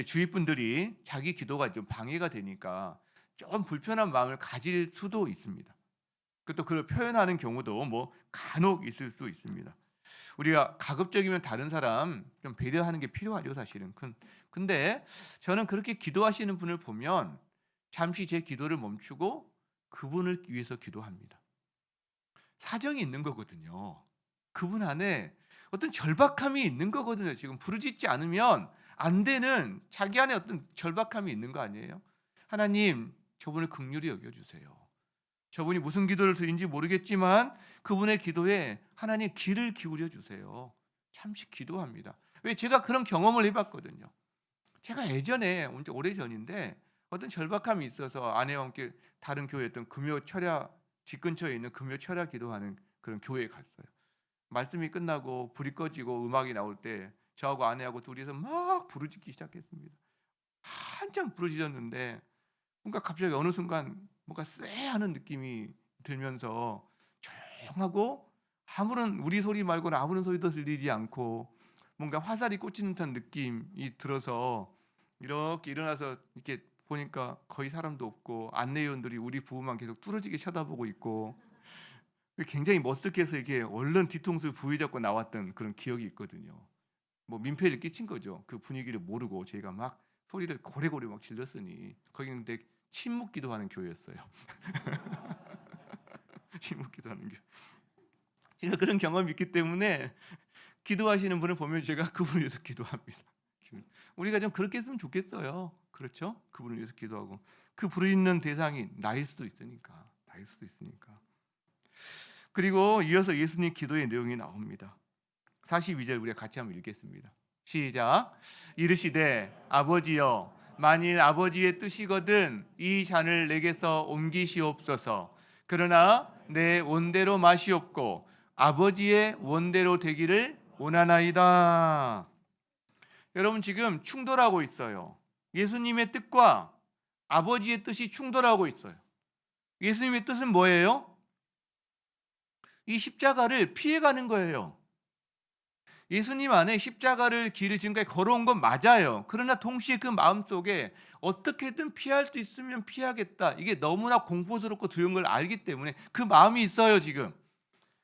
주위 분들이 자기 기도가 좀 방해가 되니까 좀 불편한 마음을 가질 수도 있습니다. 또 그걸 표현하는 경우도 간혹 있을 수 있습니다. 우리가 가급적이면 다른 사람 좀 배려하는 게 필요하죠, 사실은. 근데 저는 그렇게 기도하시는 분을 보면 잠시 제 기도를 멈추고 그분을 위해서 기도합니다. 사정이 있는 거거든요. 그분 안에 어떤 절박함이 있는 거거든요. 지금 부르짖지 않으면 안 되는 자기 안에 어떤 절박함이 있는 거 아니에요? 하나님, 저분을 긍휼히 여겨주세요. 저분이 무슨 기도를 드린지 모르겠지만 그분의 기도에 하나님 귀를 기울여 주세요. 잠시 기도합니다. 왜? 제가 그런 경험을 해봤거든요. 제가 예전에 오래전인데 어떤 절박함이 있어서 아내와 함께 다른 교회였던 금요 철야 집 근처에 있는 금요 철야 기도하는 그런 교회에 갔어요. 말씀이 끝나고 불이 꺼지고 음악이 나올 때 저하고 아내하고 둘이서 막 부르짖기 시작했습니다. 한참 부르짖었는데 뭔가 갑자기 어느 순간 뭔가 쎄하는 느낌이 들면서 조용하고 아무런 우리 소리 말고는 아무런 소리도 들리지 않고 뭔가 화살이 꽂히는 듯한 느낌이 들어서 이렇게 일어나서 이렇게 보니까 거의 사람도 없고 안내위원들이 우리 부부만 계속 뚫어지게 쳐다보고 있고 굉장히 머쓱해서 이게 얼른 뒤통수 부여잡고 나왔던 그런 기억이 있거든요. 뭐 민폐를 끼친 거죠. 그 분위기를 모르고 저희가 막 소리를 고래고래 막 질렀으니 거기는 근데 침묵 기도하는 교회였어요. 침묵 기도하는 교회. 제가 그런 경험이 있기 때문에 기도하시는 분을 보면 제가 그분을 위해서 기도합니다. 우리가 좀 그렇게 했으면 좋겠어요. 그렇죠? 그분을 위해서 기도하고 그 부르짖는 대상이 나일 수도 있으니까. 그리고 이어서 예수님 기도의 내용이 나옵니다. 42절 우리가 같이 한번 읽겠습니다. 시작. 이르시되 아버지여 만일 아버지의 뜻이거든 이 잔을 내게서 옮기시옵소서. 그러나 내 원대로 마시옵고 아버지의 원대로 되기를 원하나이다. 여러분 지금 충돌하고 있어요. 예수님의 뜻과 아버지의 뜻이 충돌하고 있어요. 예수님의 뜻은 뭐예요? 이 십자가를 피해가는 거예요. 예수님 안에 십자가를 길을 지금까지 걸어온 건 맞아요. 그러나 동시에 그 마음속에 어떻게든 피할 수 있으면 피하겠다. 이게 너무나 공포스럽고 두려운 걸 알기 때문에 그 마음이 있어요 지금.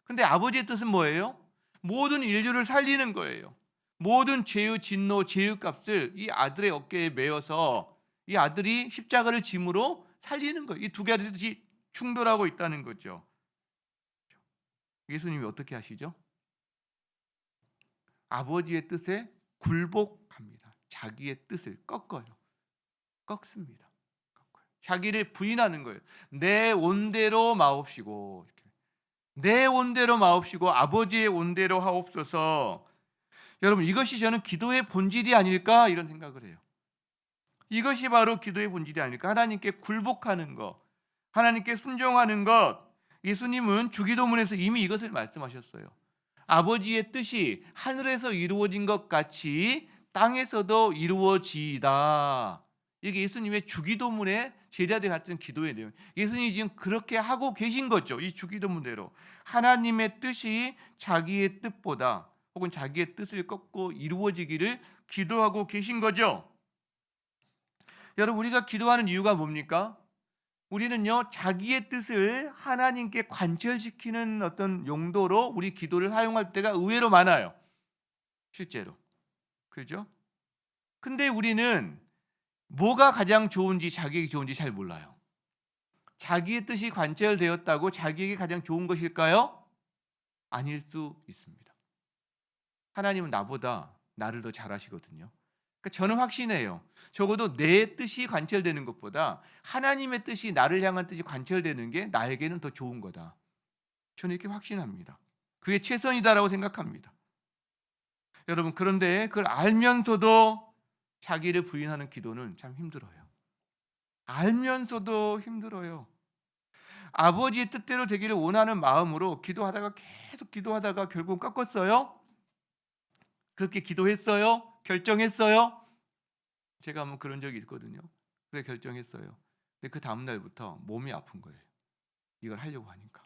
근데 아버지의 뜻은 뭐예요? 모든 인류를 살리는 거예요. 모든 죄의 진노, 죄의 값을 이 아들의 어깨에 메어서 이 아들이 십자가를 짐으로 살리는 거예요. 이 두 가지 뜻이 충돌하고 있다는 거죠. 예수님이 어떻게 하시죠? 아버지의 뜻에 굴복합니다. 자기의 뜻을 꺾습니다. 자기를 부인하는 거예요. 내 온대로 마옵시고, 내 온대로 마옵시고 아버지의 온대로 하옵소서. 여러분 이것이 저는 기도의 본질이 아닐까 이런 생각을 해요. 이것이 바로 기도의 본질이 아닐까. 하나님께 굴복하는 것, 하나님께 순종하는 것. 예수님은 주기도문에서 이미 이것을 말씀하셨어요. 아버지의 뜻이 하늘에서 이루어진 것 같이 땅에서도 이루어지이다. 이게 예수님의 주기도문의 제자들 같은 기도의 내용. 예수님이 지금 그렇게 하고 계신 거죠. 이 주기도문대로 하나님의 뜻이 자기의 뜻보다 혹은 자기의 뜻을 꺾고 이루어지기를 기도하고 계신 거죠. 여러분 우리가 기도하는 이유가 뭡니까? 우리는요 자기의 뜻을 하나님께 관철시키는 어떤 용도로 우리 기도를 사용할 때가 의외로 많아요. 실제로. 그죠? 근데 우리는 뭐가 가장 좋은지 자기에게 좋은지 잘 몰라요. 자기의 뜻이 관철되었다고 자기에게 가장 좋은 것일까요? 아닐 수 있습니다. 하나님은 나보다 나를 더 잘 아시거든요. 그러니까 저는 확신해요. 적어도 내 뜻이 관철되는 것보다 하나님의 뜻이 나를 향한 뜻이 관철되는 게 나에게는 더 좋은 거다. 저는 이렇게 확신합니다. 그게 최선이다라고 생각합니다. 여러분 그런데 그걸 알면서도 자기를 부인하는 기도는 참 힘들어요. 알면서도 힘들어요. 아버지의 뜻대로 되기를 원하는 마음으로 기도하다가 계속 기도하다가 결국 꺾었어요. 그렇게 기도했어요. 결정했어요. 제가 한번 그런 적이 있거든요. 그래 결정했어요. 근데 그 다음 날부터 몸이 아픈 거예요. 이걸 하려고 하니까.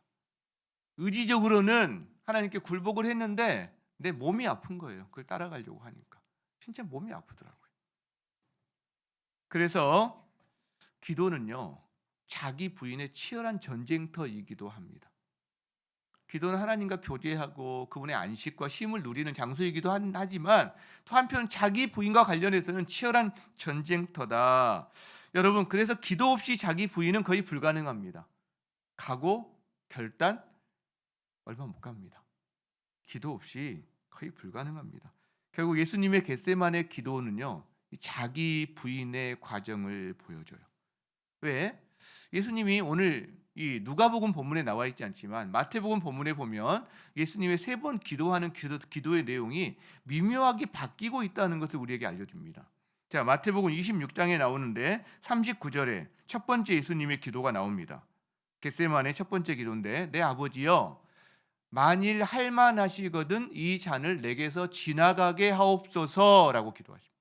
의지적으로는 하나님께 굴복을 했는데 내 몸이 아픈 거예요. 그걸 따라가려고 하니까. 진짜 몸이 아프더라고요. 그래서 기도는요. 자기 부인의 치열한 전쟁터이기도 합니다. 기도는 하나님과 교제하고 그분의 안식과 쉼을 누리는 장소이기도 하지만 또 한편 자기 부인과 관련해서는 치열한 전쟁터다. 여러분 그래서 기도 없이 자기 부인은 거의 불가능합니다. 각오, 결단 얼마 못 갑니다. 기도 없이 거의 불가능합니다. 결국 예수님의 겟세마네 기도는요. 자기 부인의 과정을 보여줘요. 왜? 예수님이 오늘 이 누가복음 본문에 나와 있지 않지만 마태복음 본문에 보면 예수님의 3번 기도하는 기도의 내용이 미묘하게 바뀌고 있다는 것을 우리에게 알려줍니다. 자, 마태복음 26장에 나오는데 39절에 첫 번째 예수님의 기도가 나옵니다. 겟세마네 첫 번째 기도인데, 내 아버지여, 만일 할만하시거든 이 잔을 내게서 지나가게 하옵소서라고 기도하십니다.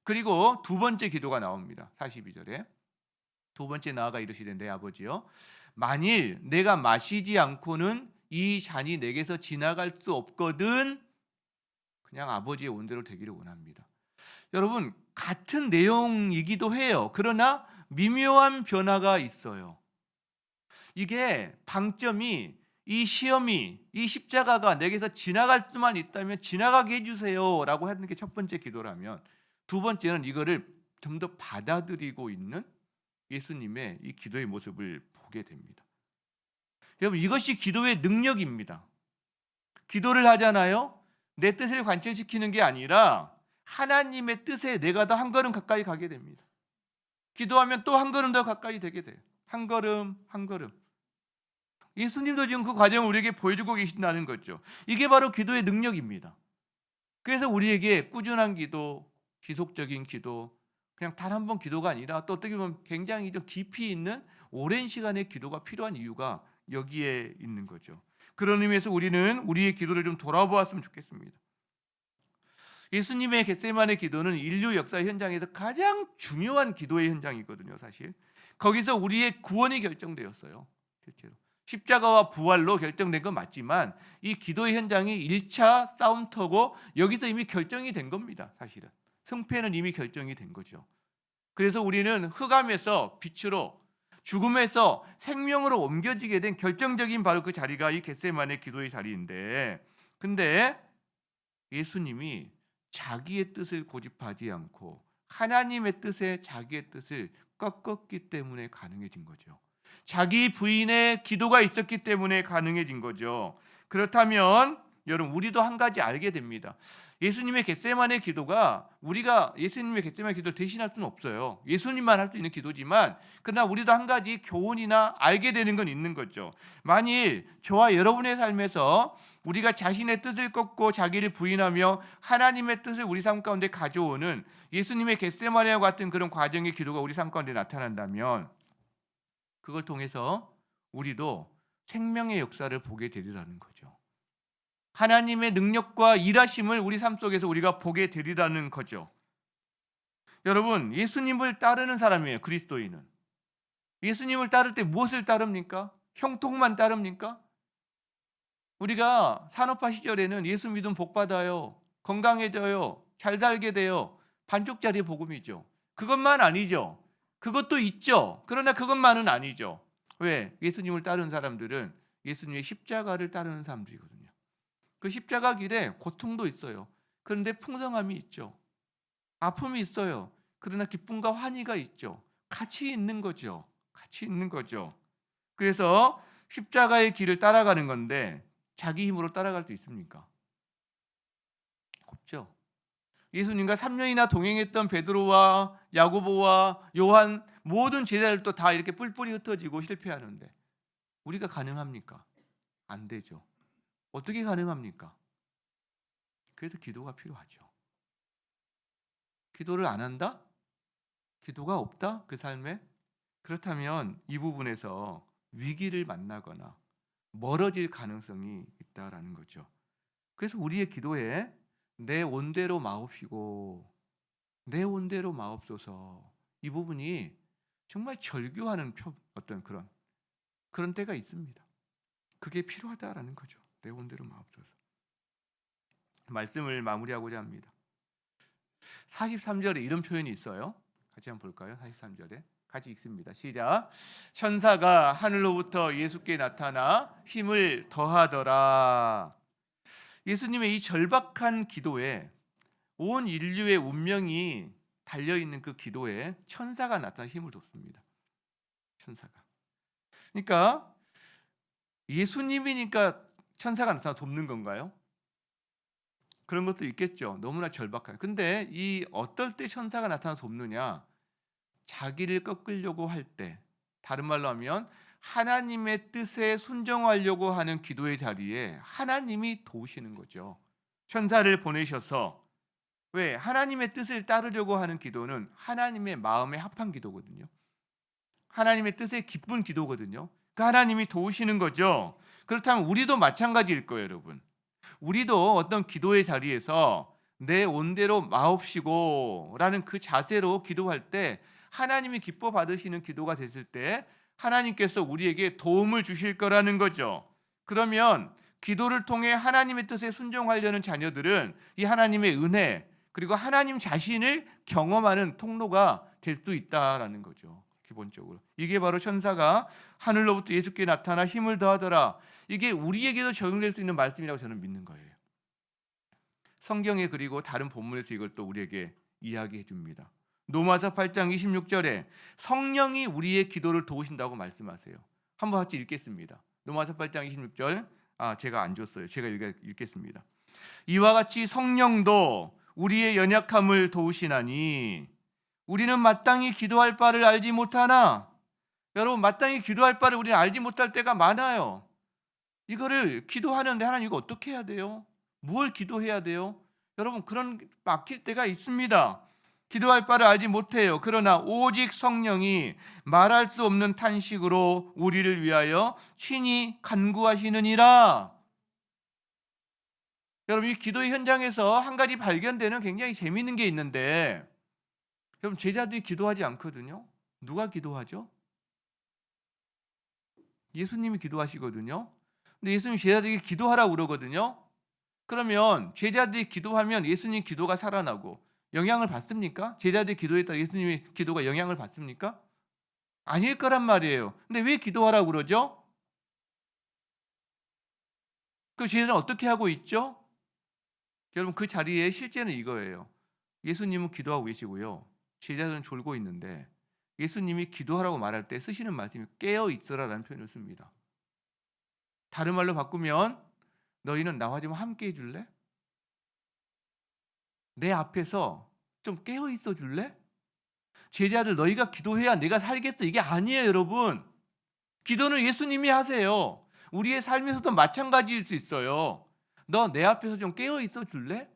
그리고 두 번째 기도가 나옵니다. 42절에 두 번째 나아가 이르시되, 내 아버지여, 만일 내가 마시지 않고는 이 잔이 내게서 지나갈 수 없거든 그냥 아버지의 원대로 되기를 원합니다. 여러분, 같은 내용이기도 해요. 그러나 미묘한 변화가 있어요. 이게 방점이, 이 시험이, 이 십자가가 내게서 지나갈 수만 있다면 지나가게 해주세요 라고 하는 게 첫 번째 기도라면, 두 번째는 이거를 좀 더 받아들이고 있는 예수님의 이 기도의 모습을 보게 됩니다. 여러분, 이것이 기도의 능력입니다. 기도를 하잖아요. 내 뜻을 관철시키는 게 아니라 하나님의 뜻에 내가 더 한 걸음 가까이 가게 됩니다. 기도하면 또 한 걸음 더 가까이 되게 돼요. 한 걸음 한 걸음. 예수님도 지금 그 과정을 우리에게 보여주고 계신다는 거죠. 이게 바로 기도의 능력입니다. 그래서 우리에게 꾸준한 기도, 지속적인 기도, 그냥 단 한 번 기도가 아니라 또 어떻게 보면 굉장히 좀 깊이 있는 오랜 시간의 기도가 필요한 이유가 여기에 있는 거죠. 그런 의미에서 우리는 우리의 기도를 좀 돌아보았으면 좋겠습니다. 예수님의 겟세마네 기도는 인류 역사 현장에서 가장 중요한 기도의 현장이거든요. 사실 거기서 우리의 구원이 결정되었어요. 실제로 십자가와 부활로 결정된 건 맞지만 이 기도의 현장이 1차 싸움터고 여기서 이미 결정이 된 겁니다. 사실은 승패는 이미 결정이 된 거죠. 그래서 우리는 흑암에서 빛으로, 죽음에서 생명으로 옮겨지게 된 결정적인 바로 그 자리가 이 겟세마네 기도의 자리인데, 근데 예수님이 자기의 뜻을 고집하지 않고 하나님의 뜻에 자기의 뜻을 꺾었기 때문에 가능해진 거죠. 자기 부인의 기도가 있었기 때문에 가능해진 거죠. 그렇다면 여러분, 우리도 한 가지 알게 됩니다. 예수님의 겟세마네 기도가 우리가 예수님의 겟세마네 기도를 대신할 수는 없어요. 예수님만 할 수 있는 기도지만, 그러나 우리도 한 가지 교훈이나 알게 되는 건 있는 거죠. 만일 저와 여러분의 삶에서 우리가 자신의 뜻을 꺾고 자기를 부인하며 하나님의 뜻을 우리 삶 가운데 가져오는 예수님의 겟세마네와 같은 그런 과정의 기도가 우리 삶 가운데 나타난다면, 그걸 통해서 우리도 생명의 역사를 보게 되리라는 거죠. 하나님의 능력과 일하심을 우리 삶 속에서 우리가 보게 되리라는 거죠. 여러분, 예수님을 따르는 사람이에요. 그리스도인은. 예수님을 따를 때 무엇을 따릅니까? 형통만 따릅니까? 우리가 산업화 시절에는 예수 믿으면 복 받아요, 건강해져요, 잘 살게 돼요, 반쪽짜리 복음이죠. 그것만 아니죠. 그것도 있죠. 그러나 그것만은 아니죠. 왜? 예수님을 따르는 사람들은 예수님의 십자가를 따르는 사람들이거든요. 그 십자가 길에 고통도 있어요. 그런데 풍성함이 있죠. 아픔이 있어요. 그러나 기쁨과 환희가 있죠. 같이 있는 거죠. 같이 있는 거죠. 그래서 십자가의 길을 따라가는 건데 자기 힘으로 따라갈 수 있습니까? 없죠. 예수님과 3년이나 동행했던 베드로와 야고보와 요한, 모든 제자들도 다 이렇게 뿔뿔이 흩어지고 실패하는데 우리가 가능합니까? 안 되죠. 어떻게 가능합니까? 그래서 기도가 필요하죠. 기도를 안 한다? 기도가 없다? 그 삶에? 그렇다면 이 부분에서 위기를 만나거나 멀어질 가능성이 있다라는 거죠. 그래서 우리의 기도에 내 온대로 마옵시고 내 온대로 마옵소서, 이 부분이 정말 절규하는 어떤 그런 때가 있습니다. 그게 필요하다라는 거죠. 내 온대로 마옵소서. 말씀을 마무리하고자 합니다. 43절에 이런 표현이 있어요. 같이 한번 볼까요? 43절에 같이 읽습니다. 시작. 천사가 하늘로부터 예수께 나타나 힘을 더하더라. 예수님의 이 절박한 기도에, 온 인류의 운명이 달려있는 그 기도에 천사가 나타나 힘을 줬습니다. 천사가. 그러니까 예수님이니까 천사가 나타나 돕는 건가요? 그런 것도 있겠죠. 너무나 절박한. 근데 이 어떨 때 천사가 나타나 돕느냐? 자기를 꺾으려고 할 때, 다른 말로 하면 하나님의 뜻에 순종하려고 하는 기도의 자리에 하나님이 도우시는 거죠. 천사를 보내셔서 왜? 하나님의 뜻을 따르려고 하는 기도는 하나님의 마음에 합한 기도거든요. 하나님의 뜻에 기쁜 기도거든요. 그 하나님이 도우시는 거죠. 그렇다면 우리도 마찬가지일 거예요, 여러분. 우리도 어떤 기도의 자리에서 내 온대로 마옵시고라는 그 자세로 기도할 때 하나님이 기뻐 받으시는 기도가 됐을 때 하나님께서 우리에게 도움을 주실 거라는 거죠. 그러면 기도를 통해 하나님의 뜻에 순종하려는 자녀들은 이 하나님의 은혜 그리고 하나님 자신을 경험하는 통로가 될 수 있다라는 거죠. 기본적으로 이게 바로 천사가 하늘로부터 예수께 나타나 힘을 더하더라. 이게 우리에게도 적용될 수 있는 말씀이라고 저는 믿는 거예요. 성경에 그리고 다른 본문에서 이걸 또 우리에게 이야기해 줍니다. 로마서 8장 26절에 성령이 우리의 기도를 도우신다고 말씀하세요. 한번 같이 읽겠습니다. 로마서 8장 26절. 제가 안 줬어요. 제가 읽겠습니다. 이와 같이 성령도 우리의 연약함을 도우시나니 우리는 마땅히 기도할 바를 알지 못하나. 여러분, 마땅히 기도할 바를 우리는 알지 못할 때가 많아요. 이거를 기도하는데 하나님 이거 어떻게 해야 돼요? 뭘 기도해야 돼요? 여러분, 그런 막힐 때가 있습니다. 기도할 바를 알지 못해요. 그러나 오직 성령이 말할 수 없는 탄식으로 우리를 위하여 친히 간구하시느니라. 여러분, 이 기도의 현장에서 한 가지 발견되는 굉장히 재미있는 게 있는데, 여러분, 제자들이 기도하지 않거든요. 누가 기도하죠? 예수님이 기도하시거든요. 근데 예수님이 제자들에게 기도하라고 그러거든요. 그러면 제자들이 기도하면 예수님 기도가 살아나고 영향을 받습니까? 제자들이 기도했다 예수님의 기도가 영향을 받습니까? 아닐 거란 말이에요. 근데 왜 기도하라고 그러죠? 그 제자들은 어떻게 하고 있죠? 여러분, 그 자리에 실제는 이거예요. 예수님은 기도하고 계시고요. 제자들은 졸고 있는데 예수님이 기도하라고 말할 때 쓰시는 말씀이 깨어 있으라라는 표현을 씁니다. 다른 말로 바꾸면 너희는 나와 좀 함께 해줄래? 내 앞에서 좀 깨어 있어 줄래? 제자들, 너희가 기도해야 내가 살겠어, 이게 아니에요, 여러분. 기도는 예수님이 하세요. 우리의 삶에서도 마찬가지일 수 있어요. 너 내 앞에서 좀 깨어 있어 줄래?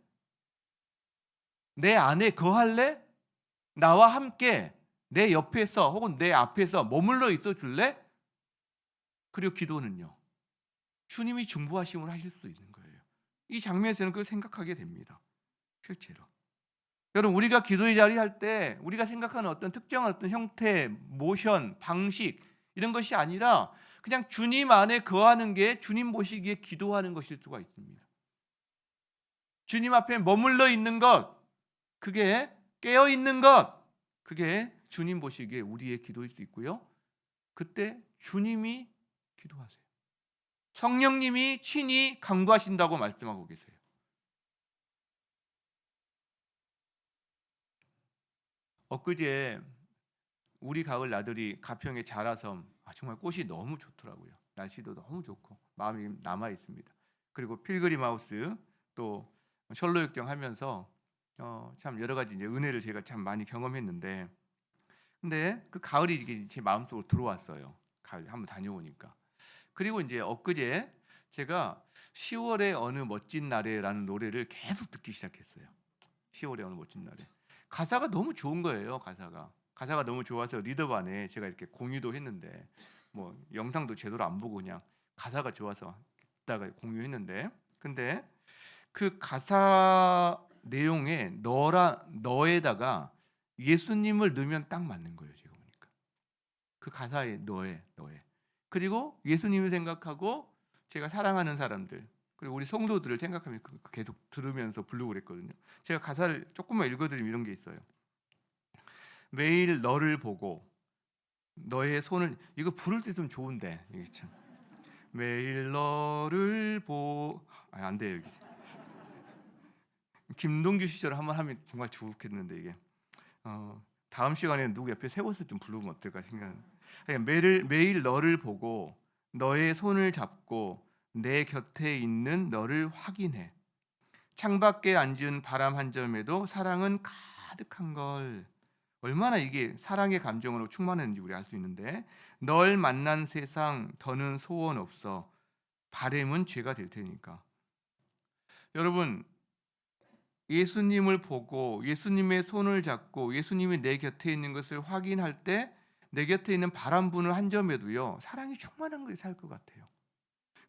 내 안에 거할래? 나와 함께 내 옆에서 혹은 내 앞에서 머물러 있어 줄래? 그리고 기도는요, 주님이 중보하심을 하실 수 있는 거예요. 이 장면에서는 그걸 생각하게 됩니다. 실제로. 여러분, 우리가 기도의 자리 할 때 우리가 생각하는 어떤 특정한 어떤 형태, 모션, 방식 이런 것이 아니라 그냥 주님 안에 거하는 게 주님 보시기에 기도하는 것일 수가 있습니다. 주님 앞에 머물러 있는 것, 그게 깨어 있는 것, 그게 주님 보시기에 우리의 기도일 수 있고요. 그때 주님이 기도하세요. 성령님이 친히 간구하신다고 말씀하고 계세요. 엊그제 우리 가을 나들이 가평의 자라섬, 정말 꽃이 너무 좋더라고요. 날씨도 너무 좋고 마음이 남아 있습니다. 그리고 필그림 하우스 또 철로 역정 하면서 참 여러 가지 이제 은혜를 제가 참 많이 경험했는데, 근데 그 가을이 이게 제 마음속으로 들어왔어요. 가을 한번 다녀오니까. 그리고 이제 엊그제 제가 10월의 어느 멋진 날에라는 노래를 계속 듣기 시작했어요. 10월의 어느 멋진 날에. 가사가 너무 좋은 거예요. 가사가 너무 좋아서 리더반에 제가 이렇게 공유도 했는데, 뭐 영상도 제대로 안 보고 그냥 가사가 좋아서 듣다가 공유했는데, 근데 그 가사 내용에 너에다가 예수님을 넣으면 딱 맞는 거예요. 제가 보니까 그 가사에 너에 그리고 예수님을 생각하고 제가 사랑하는 사람들 그리고 우리 성도들을 생각하면서 계속 들으면서 부르고 그랬거든요. 제가 가사를 조금만 읽어드리면 이런 게 있어요. 매일 너를 보고 너의 손을, 이거 부를 때 좀 좋은데 이게 참, 매일 너를 안 돼요. 이게 김동규 시절 한번 하면 정말 좋겠는데, 이게 다음 시간에 누구 옆에 세워서 좀 부르면 어떨까 생각하는. 매일 너를 보고 너의 손을 잡고 내 곁에 있는 너를 확인해. 창밖에 앉은 바람 한 점에도 사랑은 가득한 걸. 얼마나 이게 사랑의 감정으로 충만했는지 우리 알 수 있는데, 널 만난 세상 더는 소원 없어. 바램은 죄가 될 테니까. 여러분, 예수님을 보고 예수님의 손을 잡고 예수님이 내 곁에 있는 것을 확인할 때 내 곁에 있는 바람 부는 한 점에도요 사랑이 충만한 것이 살 것 같아요.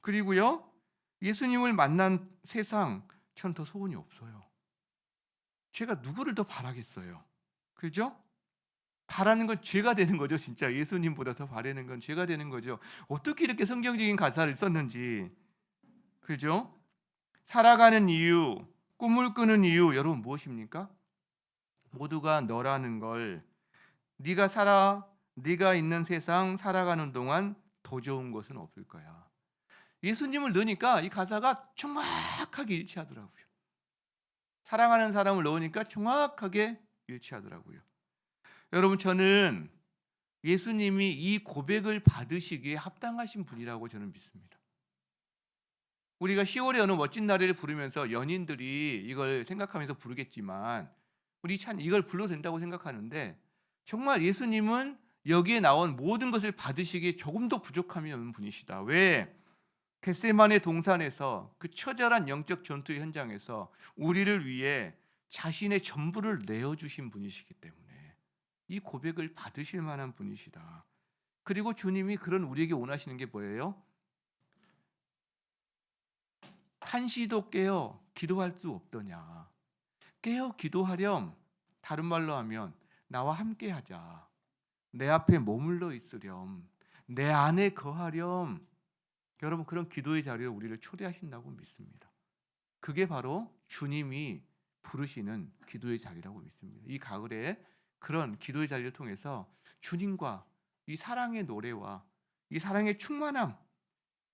그리고요 예수님을 만난 세상 저는 더 소원이 없어요. 제가 누구를 더 바라겠어요. 그죠? 바라는 건 죄가 되는 거죠. 진짜 예수님보다 더 바라는 건 죄가 되는 거죠. 어떻게 이렇게 성경적인 가사를 썼는지. 그죠? 살아가는 이유, 꿈을 꾸는 이유 여러분 무엇입니까? 모두가 너라는 걸 네가 있는 세상 살아가는 동안 더 좋은 것은 없을 거야. 예수님을 넣으니까 이 가사가 정확하게 일치하더라고요. 사랑하는 사람을 넣으니까 정확하게 일치하더라고요. 여러분 저는 예수님이 이 고백을 받으시기에 합당하신 분이라고 저는 믿습니다. 우리가 10월의 어느 멋진 날을 부르면서 연인들이 이걸 생각하면서 부르겠지만 우리 참 이걸 불러도 된다고 생각하는데 정말 예수님은 여기에 나온 모든 것을 받으시기에 조금도 부족함이 없는 분이시다. 왜? 겟세마네 동산에서 그 처절한 영적 전투의 현장에서 우리를 위해 자신의 전부를 내어주신 분이시기 때문에 이 고백을 받으실 만한 분이시다. 그리고 주님이 그런 우리에게 원하시는 게 뭐예요? 한시도 깨어 기도할 수 없더냐. 깨어 기도하렴. 다른 말로 하면 나와 함께 하자. 내 앞에 머물러 있으렴. 내 안에 거하렴. 여러분 그런 기도의 자리에 우리를 초대하신다고 믿습니다. 그게 바로 주님이 부르시는 기도의 자리라고 믿습니다. 이 가을에 그런 기도의 자리를 통해서 주님과 이 사랑의 노래와 이 사랑의 충만함,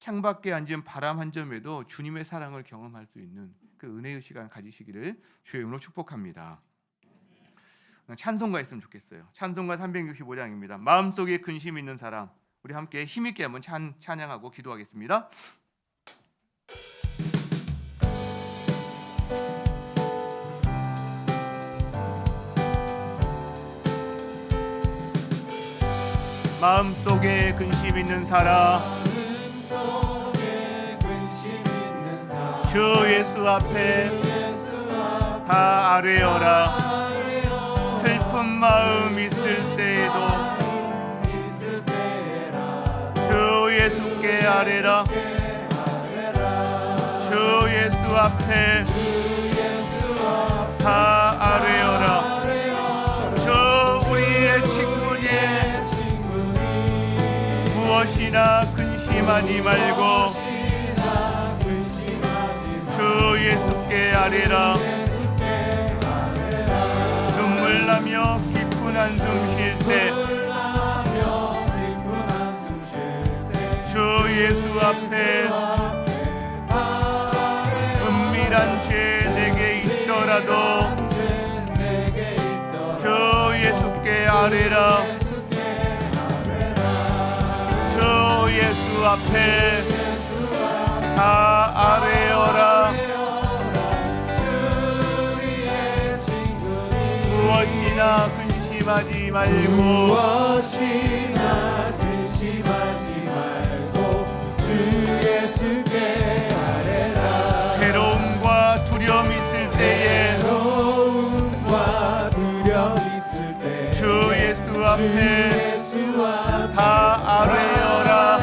창밖에 앉은 바람 한 점에도 주님의 사랑을 경험할 수 있는 그 은혜의 시간 가지시기를 주의 이름으로 축복합니다. 찬송가 있으면 좋겠어요. 찬송가 365장입니다. 마음속에 근심 있는 사람, 우리 함께 힘있게 한번 찬양하고 기도하겠습니다. 마음속에 근심 있는 사람, 주 예수 앞에 다 아뢰어라. 슬픈 마음 있을 때에도 주 예수께 아뢰라. 주 예수 앞에 다 아뢰어라. 주 우리의 친구니 무엇이나 근심하지 말고 주 예수께 아뢰라. 눈물 나며 깊은 한숨 쉴 때 주 예수 앞에 은밀한 죄 내게 있더라도 주 예수께 아뢰라. 주 예수 앞에 다 아뢰어라. 무엇이나 근심하지 말고 주 예수께 아뢰라. 괴로움과 두려움 있을 때에 주 예수 앞에 다 아뢰어라.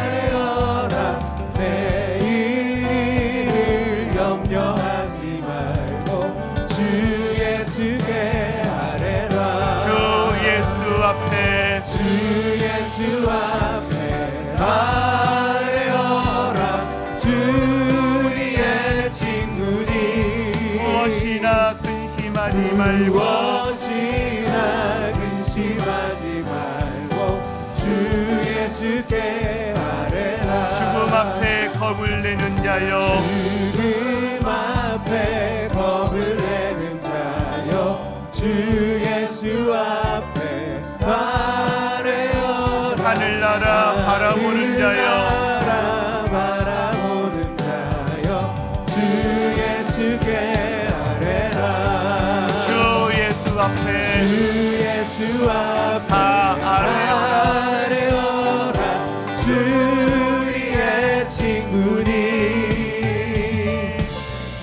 주 예수 앞에 아뢰어라. 주 우리의 친구니 무엇이나 근심하지 말고 무엇이나 근심하지 말고 주 예수께 아뢰라. 죽음 앞에 겁을 내는 자여 죽음 앞에 겁을 내는 자여 주 예수 앞에 하늘나라 바라보는 자여 주 예수께 아뢰라. 주 예수 앞에 다 아뢰어라. 주 우리의 친구니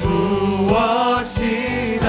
무엇이나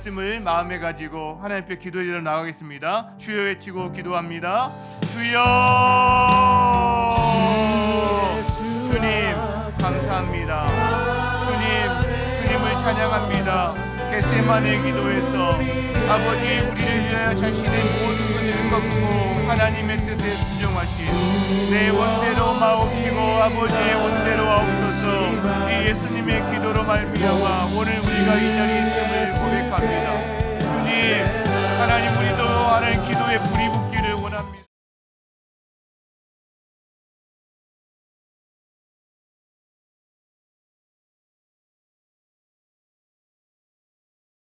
말씀을 마음에 가지고 하나님 앞에 기도드리러 나가겠습니다. 주여 외치고 기도합니다. 주여, 주님 감사합니다. 주님을 찬양합니다. 겟세마네 기도에서 아버지 우리를 위하여 자신의 모든 것을 꺾고 하나님의 뜻에 순종하신 내 원대로 마옵시고 아버지의 원대로 하옵소서. 이 예수님의 기도로 말미암아 오늘 우리가 이 자리에 있음을 고백합니다. 주님, 하나님 우리도 하나님 기도에 불이 붙기